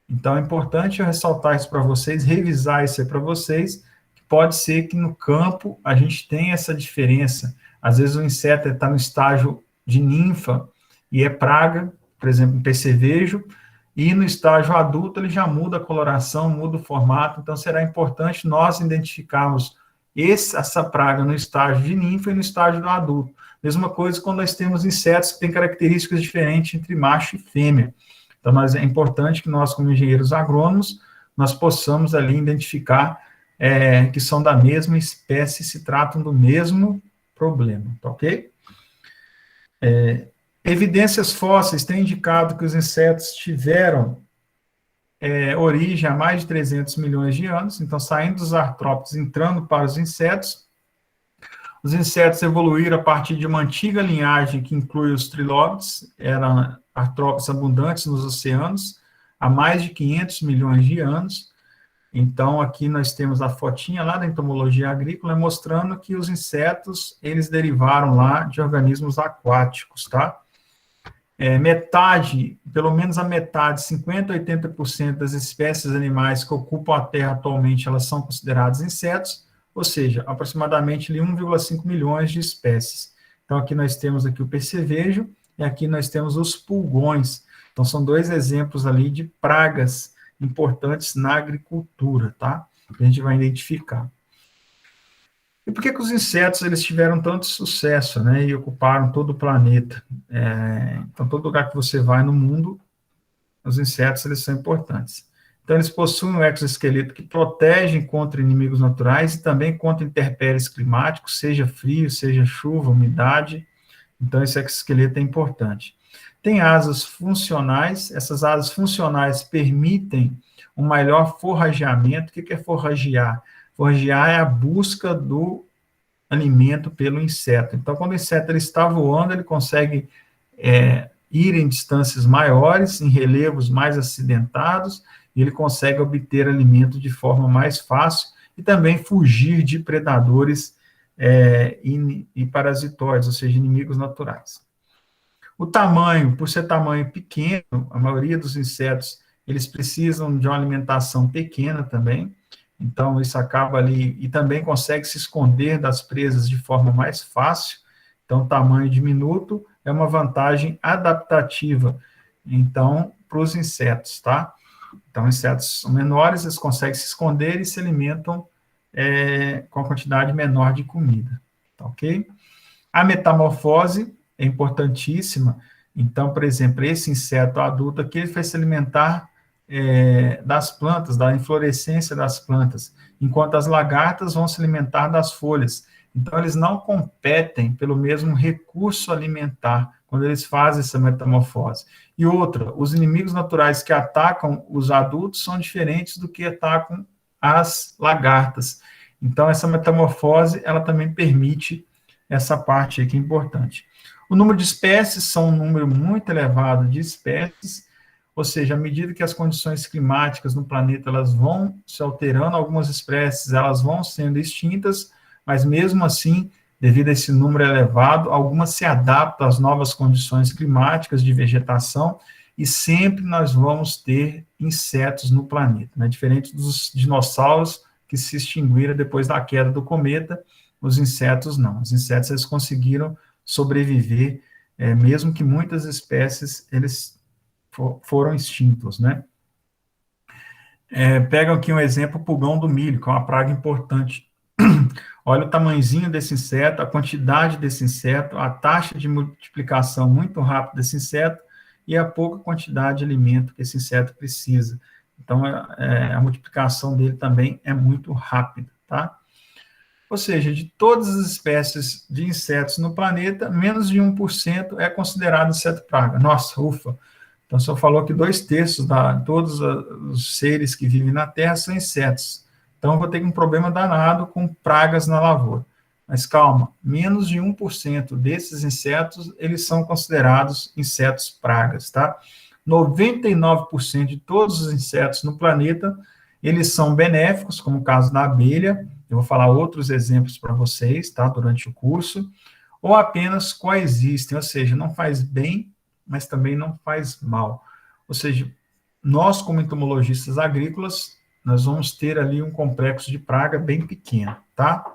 Então é importante eu ressaltar isso para vocês, revisar isso aí para vocês, que pode ser que no campo a gente tenha essa diferença. Às vezes o inseto está no estágio de ninfa e é praga, por exemplo, um percevejo, e no estágio adulto ele já muda a coloração, muda o formato, então será importante nós identificarmos essa praga no estágio de ninfa e no estágio do adulto. Mesma coisa quando nós temos insetos que têm características diferentes entre macho e fêmea. Então, mas é importante que nós, como engenheiros agrônomos, nós possamos ali identificar que são da mesma espécie, se tratam do mesmo problema, tá ok? Evidências fósseis têm indicado que os insetos tiveram origem há mais de 300 milhões de anos, então saindo dos artrópodes, entrando para os insetos evoluíram a partir de uma antiga linhagem que inclui os trilóbites, eram artrópodes abundantes nos oceanos, há mais de 500 milhões de anos. Então, aqui nós temos a fotinha lá da entomologia agrícola, mostrando que os insetos, eles derivaram lá de organismos aquáticos, tá? Pelo menos a metade, 50% a 80% das espécies animais que ocupam a Terra atualmente, elas são consideradas insetos, ou seja, aproximadamente 1,5 milhões de espécies. Então, aqui nós temos aqui o percevejo, e aqui nós temos os pulgões. Então, são dois exemplos ali de pragas importantes na agricultura, tá? Que a gente vai identificar. E por que os insetos eles tiveram tanto sucesso, né, e ocuparam todo o planeta? Então, todo lugar que você vai no mundo, os insetos eles são importantes. Então, eles possuem um exoesqueleto que protege contra inimigos naturais e também contra intempéries climáticos, seja frio, seja chuva, umidade. Então, esse exoesqueleto é importante. Tem asas funcionais, essas asas funcionais permitem um melhor forrageamento. O que é forragear? Forragear é a busca do alimento pelo inseto. Então, quando o inseto ele está voando, ele consegue ir em distâncias maiores, em relevos mais acidentados, e ele consegue obter alimento de forma mais fácil e também fugir de predadores e parasitoides, ou seja, inimigos naturais. O tamanho, por ser tamanho pequeno, a maioria dos insetos, eles precisam de uma alimentação pequena também, então isso acaba ali, e também consegue se esconder das presas de forma mais fácil, então o tamanho diminuto é uma vantagem adaptativa, então, para os insetos, tá? Então, insetos menores, eles conseguem se esconder e se alimentam com a quantidade menor de comida, tá ok? A metamorfose é importantíssima. Então, por exemplo, esse inseto adulto aqui, ele vai se alimentar das plantas, da inflorescência das plantas, enquanto as lagartas vão se alimentar das folhas. Então, eles não competem pelo mesmo recurso alimentar quando eles fazem essa metamorfose. E outra, os inimigos naturais que atacam os adultos são diferentes do que atacam as lagartas. Então, essa metamorfose, ela também permite essa parte aqui importante. O número de espécies são um número muito elevado de espécies, ou seja, à medida que as condições climáticas no planeta elas vão se alterando, algumas espécies elas vão sendo extintas, mas mesmo assim, devido a esse número elevado, algumas se adaptam às novas condições climáticas de vegetação e sempre nós vamos ter insetos no planeta, né? Diferente dos dinossauros que se extinguiram depois da queda do cometa, os insetos não. Os insetos eles conseguiram sobreviver, mesmo que muitas espécies eles foram extintos, né? Pegam aqui um exemplo, o pulgão do milho, que é uma praga importante. Olha o tamanhozinho desse inseto, a quantidade desse inseto, a taxa de multiplicação muito rápida desse inseto e a pouca quantidade de alimento que esse inseto precisa. Então, a multiplicação dele também é muito rápida, tá? Ou seja, de todas as espécies de insetos no planeta, menos de 1% é considerado inseto praga. Nossa, ufa! Então, só falou que 2/3 de todos os seres que vivem na Terra são insetos. Então, eu vou ter um problema danado com pragas na lavoura. Mas calma, menos de 1% desses insetos, eles são considerados insetos pragas, tá? 99% de todos os insetos no planeta, eles são benéficos, como o caso da abelha. Eu vou falar outros exemplos para vocês, tá? Durante o curso. Ou apenas coexistem, ou seja, não faz bem, mas também não faz mal. Ou seja, nós, como entomologistas agrícolas, nós vamos ter ali um complexo de praga bem pequeno, tá?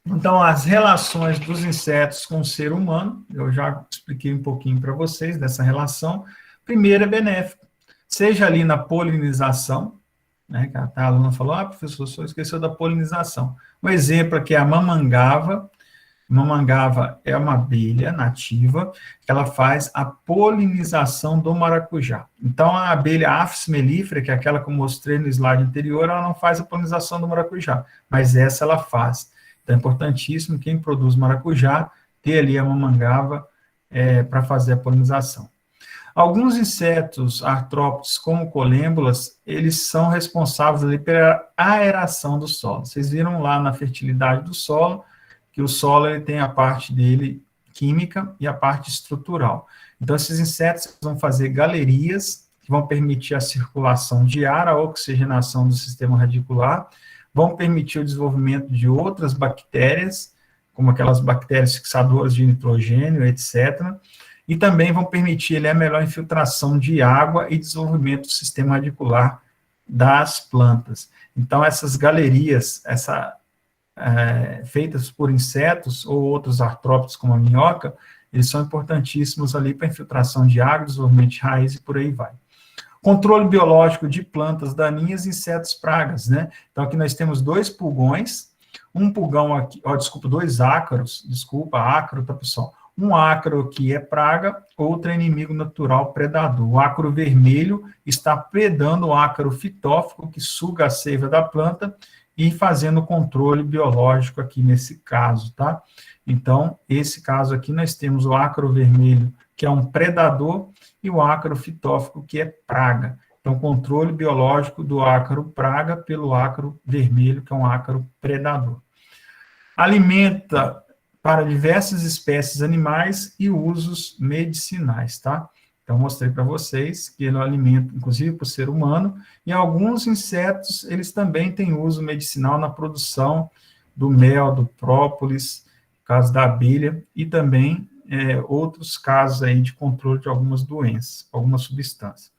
Então, as relações dos insetos com o ser humano, eu já expliquei um pouquinho para vocês dessa relação. Primeiro, é benéfico, seja ali na polinização, né, que a aluna falou, professor, só esqueceu da polinização. Um exemplo aqui é a mamangava. Mamangava é uma abelha nativa, que ela faz a polinização do maracujá. Então, a abelha Apis mellifera, que é aquela que eu mostrei no slide anterior, ela não faz a polinização do maracujá, mas essa ela faz. Então, é importantíssimo quem produz maracujá ter ali a mamangava para fazer a polinização. Alguns insetos artrópodes, como colêmbulas, eles são responsáveis ali pela aeração do solo. Vocês viram lá na fertilidade do solo, que o solo ele tem a parte dele química e a parte estrutural. Então, esses insetos vão fazer galerias, que vão permitir a circulação de ar, a oxigenação do sistema radicular, vão permitir o desenvolvimento de outras bactérias, como aquelas bactérias fixadoras de nitrogênio, etc., e também vão permitir a melhor infiltração de água e desenvolvimento do sistema radicular das plantas. Então, essas galerias, feitas por insetos ou outros artrópodes, como a minhoca, eles são importantíssimos ali para infiltração de água, desenvolvimento de raiz e por aí vai. Controle biológico de plantas daninhas e insetos pragas, né? Então, aqui nós temos 2 pulgões, um pulgão aqui, dois ácaros, ácaro, tá, pessoal? Um ácaro aqui é praga, outro é inimigo natural predador. O ácaro vermelho está predando o ácaro fitófico, que suga a seiva da planta, e fazendo controle biológico aqui nesse caso, tá? Então, esse caso aqui, nós temos o ácaro vermelho, que é um predador, e o ácaro fitófico, que é praga. Então, controle biológico do ácaro praga pelo ácaro vermelho, que é um ácaro predador. Alimenta para diversas espécies animais e usos medicinais, tá? Então, mostrei para vocês que ele alimenta, inclusive, para o ser humano, e alguns insetos, eles também têm uso medicinal na produção do mel, do própolis, no caso da abelha, e também outros casos aí de controle de algumas doenças, algumas substâncias.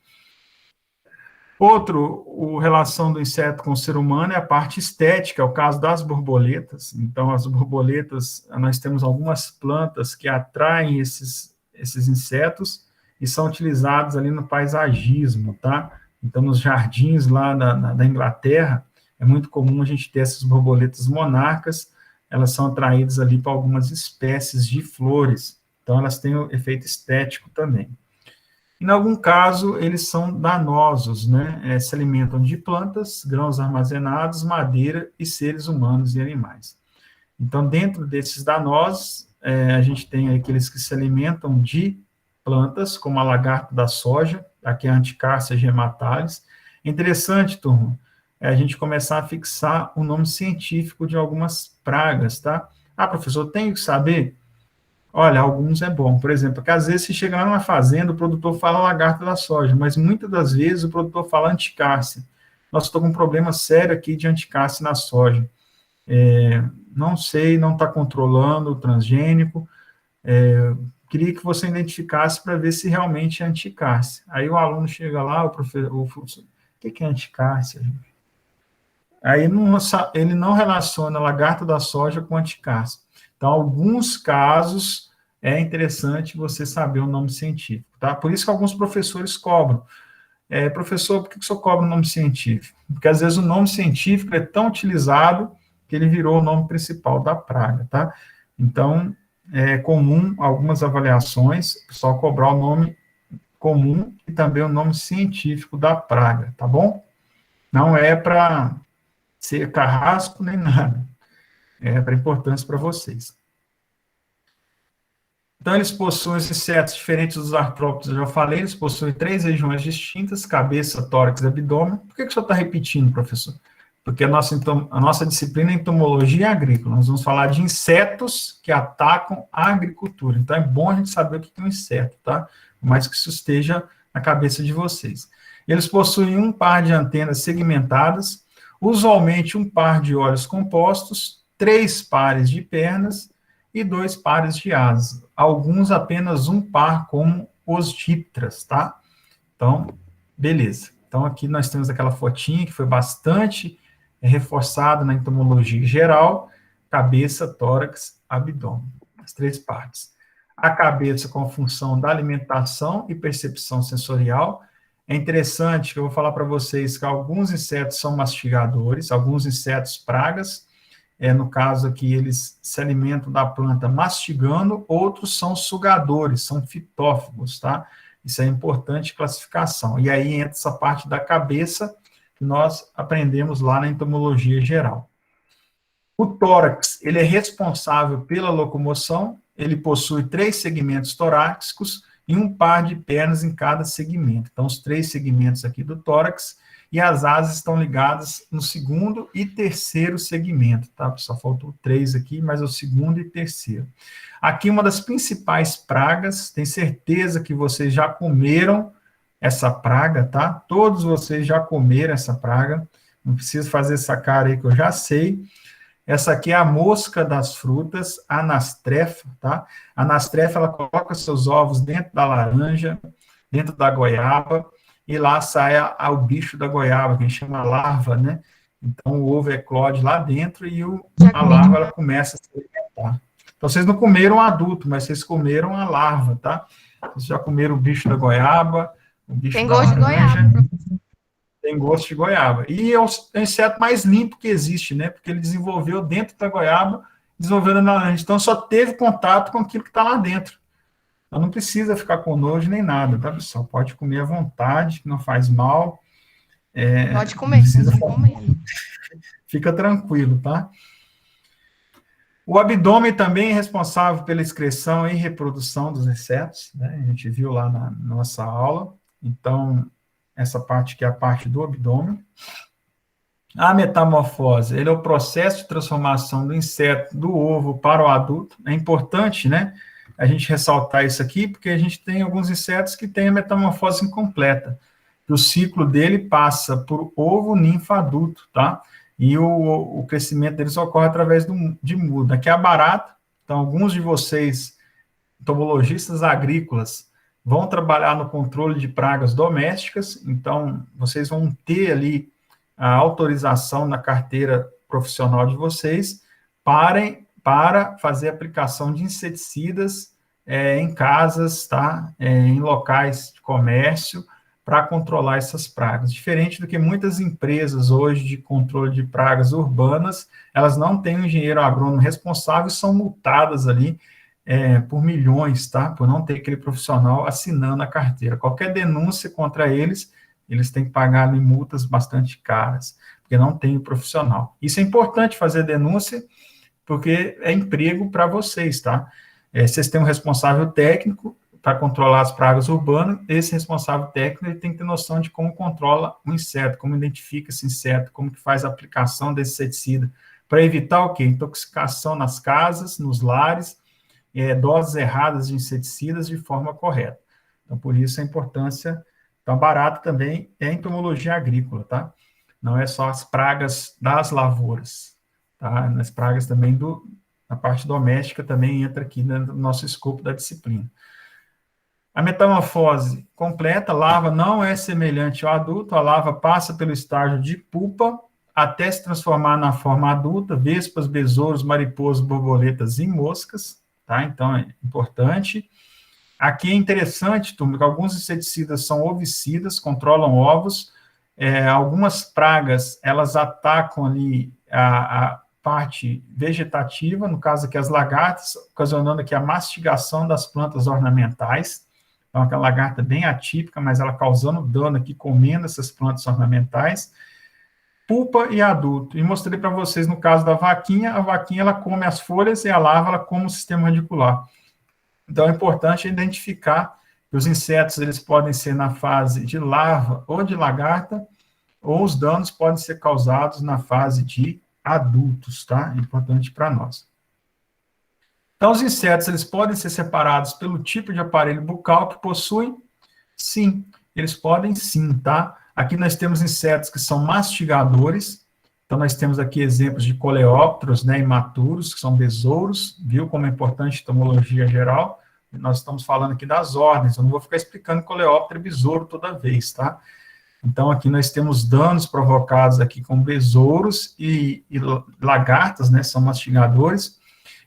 A relação do inseto com o ser humano é a parte estética, é o caso das borboletas. Então, as borboletas, nós temos algumas plantas que atraem esses insetos e são utilizados ali no paisagismo, tá? Então, nos jardins lá da Inglaterra, é muito comum a gente ter essas borboletas monarcas, elas são atraídas ali para algumas espécies de flores. Então, elas têm o efeito estético também. Em algum caso, eles são danosos, né? Se alimentam de plantas, grãos armazenados, madeira e seres humanos e animais. Então, dentro desses danosos, a gente tem aqueles que se alimentam de plantas, como a lagarta da soja, aqui é a Anticárcia gematalis. É interessante, turma, a gente começar a fixar o nome científico de algumas pragas, tá? Ah, professor, tenho que saber? Olha, alguns é bom. Por exemplo, que às vezes você chega lá numa fazenda, o produtor fala lagarta da soja, mas muitas das vezes o produtor fala anticárcia. Nós estamos com um problema sério aqui de anticárcia na soja. Não sei, não está controlando o transgênico. Queria que você identificasse para ver se realmente é anticárcia. Aí o aluno chega lá, o professor, o que é anticárcia, gente? Aí ele não relaciona a lagarta da soja com anticárcia. Então, alguns casos, é interessante você saber o nome científico, tá? Por isso que alguns professores cobram. Professor, por que o senhor cobra o nome científico? Porque, às vezes, o nome científico é tão utilizado que ele virou o nome principal da praga, tá? Então, é comum algumas avaliações, o pessoal cobrar o nome comum e também o nome científico da praga, tá bom? Não é para ser carrasco nem nada. É para importância para vocês. Então, eles possuem esses insetos diferentes dos artrópodes, eu já falei, eles possuem 3 regiões distintas, cabeça, tórax e abdômen. Por que o senhor está repetindo, professor? Porque a nossa disciplina é entomologia agrícola. Nós vamos falar de insetos que atacam a agricultura. Então, é bom a gente saber o que é um inseto, tá? Por mais que isso esteja na cabeça de vocês. Eles possuem um par de antenas segmentadas, usualmente um par de olhos compostos, 3 pares de pernas e 2 pares de asas. Alguns apenas um par, como os dipteras, tá? Então, beleza. Então, aqui nós temos aquela fotinha que foi bastante reforçada na entomologia geral, cabeça, tórax, abdômen, as 3 partes. A cabeça com a função da alimentação e percepção sensorial. É interessante que eu vou falar para vocês que alguns insetos são mastigadores, alguns insetos pragas, no caso aqui, eles se alimentam da planta mastigando, outros são sugadores, são fitófagos, tá? Isso é importante, classificação. E aí entra essa parte da cabeça, que nós aprendemos lá na entomologia geral. O tórax, ele é responsável pela locomoção, ele possui 3 segmentos torácicos e um par de pernas em cada segmento. Então, os 3 segmentos aqui do tórax, e as asas estão ligadas no 2º e 3º segmento, tá? Só faltou 3 aqui, mas é o 2º e 3º. Aqui uma das principais pragas, tenho certeza que vocês já comeram essa praga, tá? Todos vocês já comeram essa praga, não preciso fazer essa cara aí que eu já sei. Essa aqui é a mosca das frutas, a anastrefa, tá? A anastrefa, ela coloca seus ovos dentro da laranja, dentro da goiaba, e lá sai o bicho da goiaba, que a gente chama larva, né? Então, o ovo eclode lá dentro e a larva, ela começa a se alimentar. Então, vocês não comeram o adulto, mas vocês comeram a larva, tá? Vocês já comeram o bicho da goiaba, o bicho Tem da gosto de laranja. goiaba, professor. Tem gosto de goiaba. E é o inseto mais limpo que existe, né? Porque ele desenvolveu dentro da goiaba desenvolvendo na laranja. Então, só teve contato com aquilo que está lá dentro. Então, não precisa ficar com nojo nem nada, tá, pessoal? Pode comer à vontade, que não faz mal. Pode comer, precisa continue comendo. Fica tranquilo, tá? O abdômen também é responsável pela excreção e reprodução dos insetos, né? A gente viu lá na nossa aula. Então, essa parte aqui é a parte do abdômen. A metamorfose, ele é o processo de transformação do inseto do ovo para o adulto. É importante, né, a gente ressaltar isso aqui, porque a gente tem alguns insetos que têm a metamorfose incompleta. O ciclo dele passa por ovo, ninfa, adulto, tá? E o crescimento deles ocorre através de muda. Aqui é a barata. Então, alguns de vocês, entomologistas agrícolas, vão trabalhar no controle de pragas domésticas. Então, vocês vão ter ali a autorização na carteira profissional de vocês para fazer aplicação de inseticidas em casas, tá? Em locais de comércio, para controlar essas pragas. Diferente do que muitas empresas hoje de controle de pragas urbanas, elas não têm um engenheiro agrônomo responsável e são multadas ali por milhões, tá? Por não ter aquele profissional assinando a carteira. Qualquer denúncia contra eles têm que pagar ali multas bastante caras, porque não tem o profissional. Isso é importante fazer denúncia, porque é emprego para vocês, tá? Vocês têm um responsável técnico para controlar as pragas urbanas, esse responsável técnico ele tem que ter noção de como controla o inseto, como identifica esse inseto, como que faz a aplicação desse inseticida, para evitar o quê? Intoxicação nas casas, nos lares, doses erradas de inseticidas de forma correta. Então, por isso a importância. Então, a barata também é entomologia agrícola, tá? Não é só as pragas das lavouras, tá? As pragas também a parte doméstica também entra aqui no nosso escopo da disciplina. A metamorfose completa, a larva não é semelhante ao adulto, a larva passa pelo estágio de pupa até se transformar na forma adulta, vespas, besouros, mariposas, borboletas e moscas, tá? Então, é importante. Aqui é interessante, turma, que alguns inseticidas são ovicidas, controlam ovos, algumas pragas, elas atacam ali a parte vegetativa, no caso aqui as lagartas, ocasionando aqui a mastigação das plantas ornamentais. Então, aquela lagarta bem atípica, mas ela causando dano aqui, comendo essas plantas ornamentais. Pupa e adulto. E mostrei para vocês, no caso da vaquinha, a vaquinha ela come as folhas e a larva ela come o sistema radicular. Então, é importante identificar que os insetos eles podem ser na fase de larva ou de lagarta, ou os danos podem ser causados na fase de adultos, tá? É importante para nós. Então, os insetos, eles podem ser separados pelo tipo de aparelho bucal que possuem? Sim, eles podem sim, tá? Aqui nós temos insetos que são mastigadores, então nós temos aqui exemplos de coleópteros, né, imaturos, que são besouros, viu como é importante a entomologia geral? Nós estamos falando aqui das ordens, eu não vou ficar explicando coleóptero e besouro toda vez, tá? Então, aqui nós temos danos provocados aqui com besouros e lagartas, né, são mastigadores.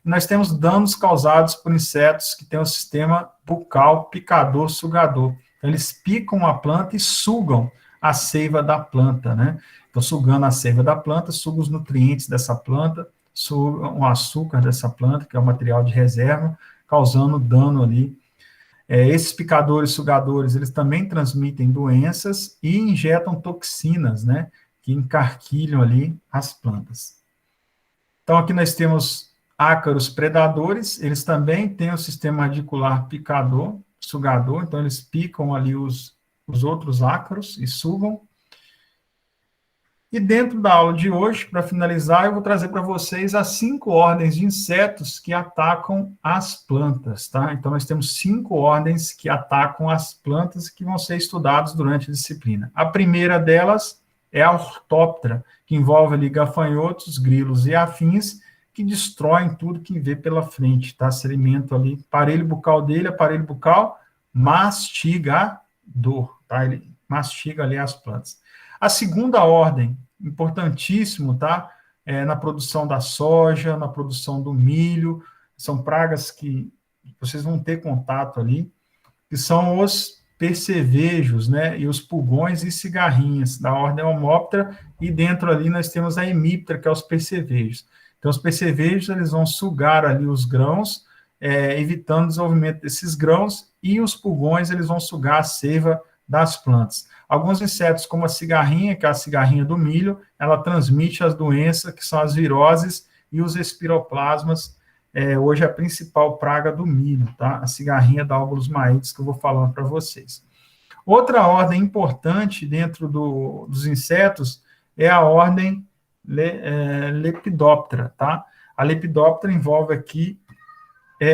E nós temos danos causados por insetos que têm o sistema bucal picador, sugador. Então, eles picam a planta e sugam a seiva da planta, né? Então, sugando a seiva da planta, sugam os nutrientes dessa planta, sugam o açúcar dessa planta, que é o material de reserva, causando dano ali. Esses picadores, sugadores, eles também transmitem doenças e injetam toxinas, né? Que encarquilham ali as plantas. Então, aqui nós temos ácaros predadores, eles também têm o sistema radicular picador, sugador, então eles picam ali os outros ácaros e sugam. E dentro da aula de hoje, para finalizar, eu vou trazer para vocês as 5 ordens de insetos que atacam as plantas, tá? Então, nós temos 5 ordens que atacam as plantas que vão ser estudadas durante a disciplina. A primeira delas é a ortóptera, que envolve ali gafanhotos, grilos e afins, que destroem tudo que vê pela frente, tá? Se alimenta ali, aparelho bucal dele, aparelho bucal mastigador, tá? Ele mastiga ali as plantas. A segunda ordem, importantíssimo, tá? Na produção da soja, na produção do milho, são pragas que vocês vão ter contato ali, que são os percevejos, né? E os pulgões e cigarrinhas, da ordem Homóptera, e dentro ali nós temos a hemíptera, que é os percevejos. Então, os percevejos, eles vão sugar ali os grãos, evitando o desenvolvimento desses grãos, e os pulgões, eles vão sugar a seiva das plantas. Alguns insetos, como a cigarrinha, que é a cigarrinha do milho, ela transmite as doenças, que são as viroses e os espiroplasmas, hoje é a principal praga do milho, tá? A cigarrinha da Albulus maites, que eu vou falando para vocês. Outra ordem importante dentro dos insetos é a ordem Lepidoptera, tá? A Lepidoptera envolve aqui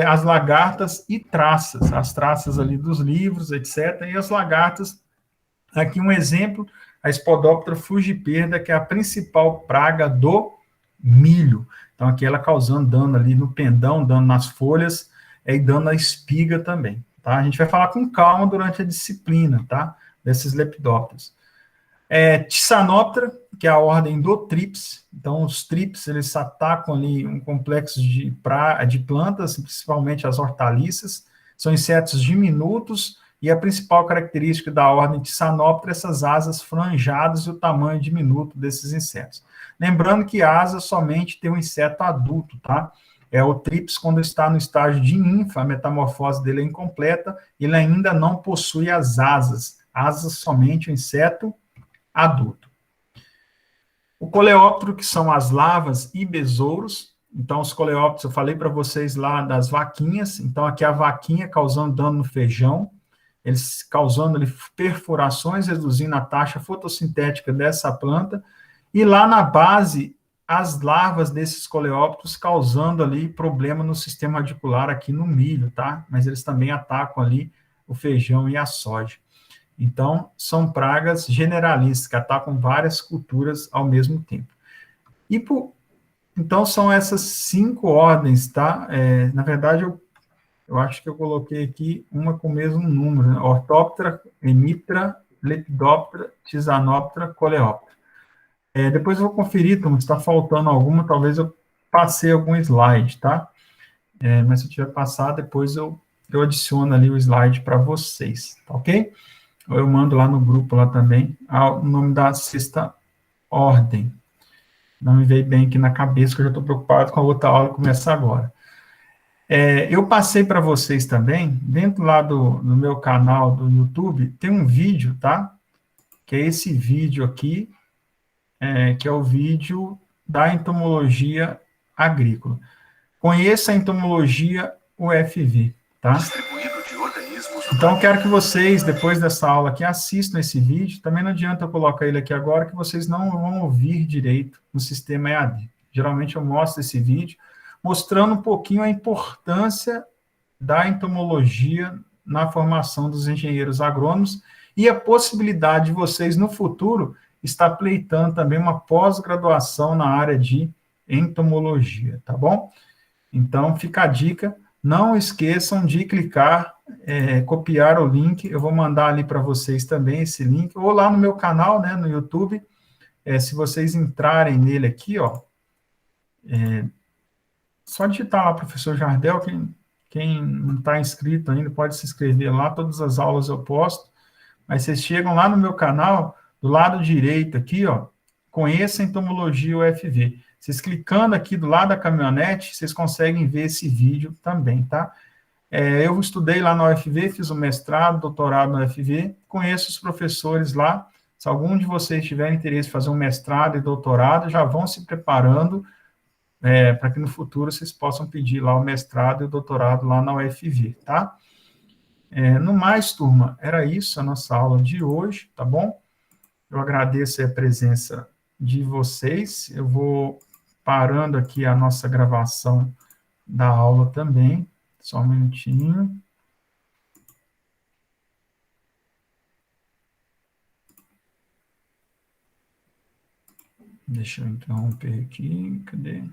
as lagartas e traças, as traças ali dos livros, etc. E as lagartas, aqui um exemplo, a Spodoptera fugiperda, que é a principal praga do milho. Então, aqui ela causando dano ali no pendão, dano nas folhas, e dano na espiga também, tá? A gente vai falar com calma durante a disciplina, tá? Desses lepidópteros. Tisanoptera, que é a ordem do trips. Então, os trips, eles atacam ali um complexo de plantas, principalmente as hortaliças. São insetos diminutos, e a principal característica da ordem Tisanoptera é essas asas franjadas e o tamanho diminuto desses insetos. Lembrando que asa somente tem um inseto adulto, tá? O trips, quando está no estágio de ninfa, a metamorfose dele é incompleta, ele ainda não possui as asas. Asas somente o inseto adulto. O coleóptero, que são as larvas e besouros. Então, os coleópteros, eu falei para vocês lá das vaquinhas. Então, aqui a vaquinha causando dano no feijão, eles causando ali perfurações, reduzindo a taxa fotossintética dessa planta. E lá na base, as larvas desses coleópteros causando ali problema no sistema radicular aqui no milho, tá? Mas eles também atacam ali o feijão e a soja. Então, são pragas generalistas, que atacam várias culturas ao mesmo tempo. Então, são essas 5 ordens, tá? Na verdade, eu acho que eu coloquei aqui uma com o mesmo número, né? Orthoptera, Hemiptera, Lepidoptera, Tisanoptera, Coleoptera. Depois eu vou conferir, se está faltando alguma, talvez eu passei algum slide, tá? Mas se eu tiver passado, depois eu adiciono ali o slide para vocês, tá ok? Eu mando lá no grupo lá também o nome da 6ª ordem. Não me veio bem aqui na cabeça, que eu já estou preocupado com a outra aula que começa agora. Eu passei para vocês também, dentro lá do meu canal do YouTube, tem um vídeo, tá? Que é esse vídeo aqui, que é o vídeo da entomologia agrícola. Conheça a entomologia UFV, tá? Então, eu quero que vocês, depois dessa aula aqui, assistam esse vídeo. Também não adianta eu colocar ele aqui agora, que vocês não vão ouvir direito no sistema EAD. Geralmente eu mostro esse vídeo, mostrando um pouquinho a importância da entomologia na formação dos engenheiros agrônomos e a possibilidade de vocês, no futuro, estar pleitando também uma pós-graduação na área de entomologia, tá bom? Então, fica a dica. Não esqueçam de clicar, copiar o link, eu vou mandar ali para vocês também esse link, ou lá no meu canal, né, no YouTube, se vocês entrarem nele aqui, ó, só digitar lá, professor Jardel, quem não está inscrito ainda pode se inscrever lá, todas as aulas eu posto, mas vocês chegam lá no meu canal, do lado direito aqui, ó, conheça a entomologia UFV. Vocês clicando aqui do lado da caminhonete, vocês conseguem ver esse vídeo também, tá? Eu estudei lá na UFV, fiz o mestrado, doutorado na UFV, conheço os professores lá. Se algum de vocês tiver interesse em fazer um mestrado e doutorado, já vão se preparando para que no futuro vocês possam pedir lá o mestrado e o doutorado lá na UFV, tá? No mais, turma, era isso a nossa aula de hoje, tá bom? Eu agradeço a presença de vocês. Eu vou parando aqui a nossa gravação da aula também. Só um minutinho. Deixa eu interromper aqui. Cadê?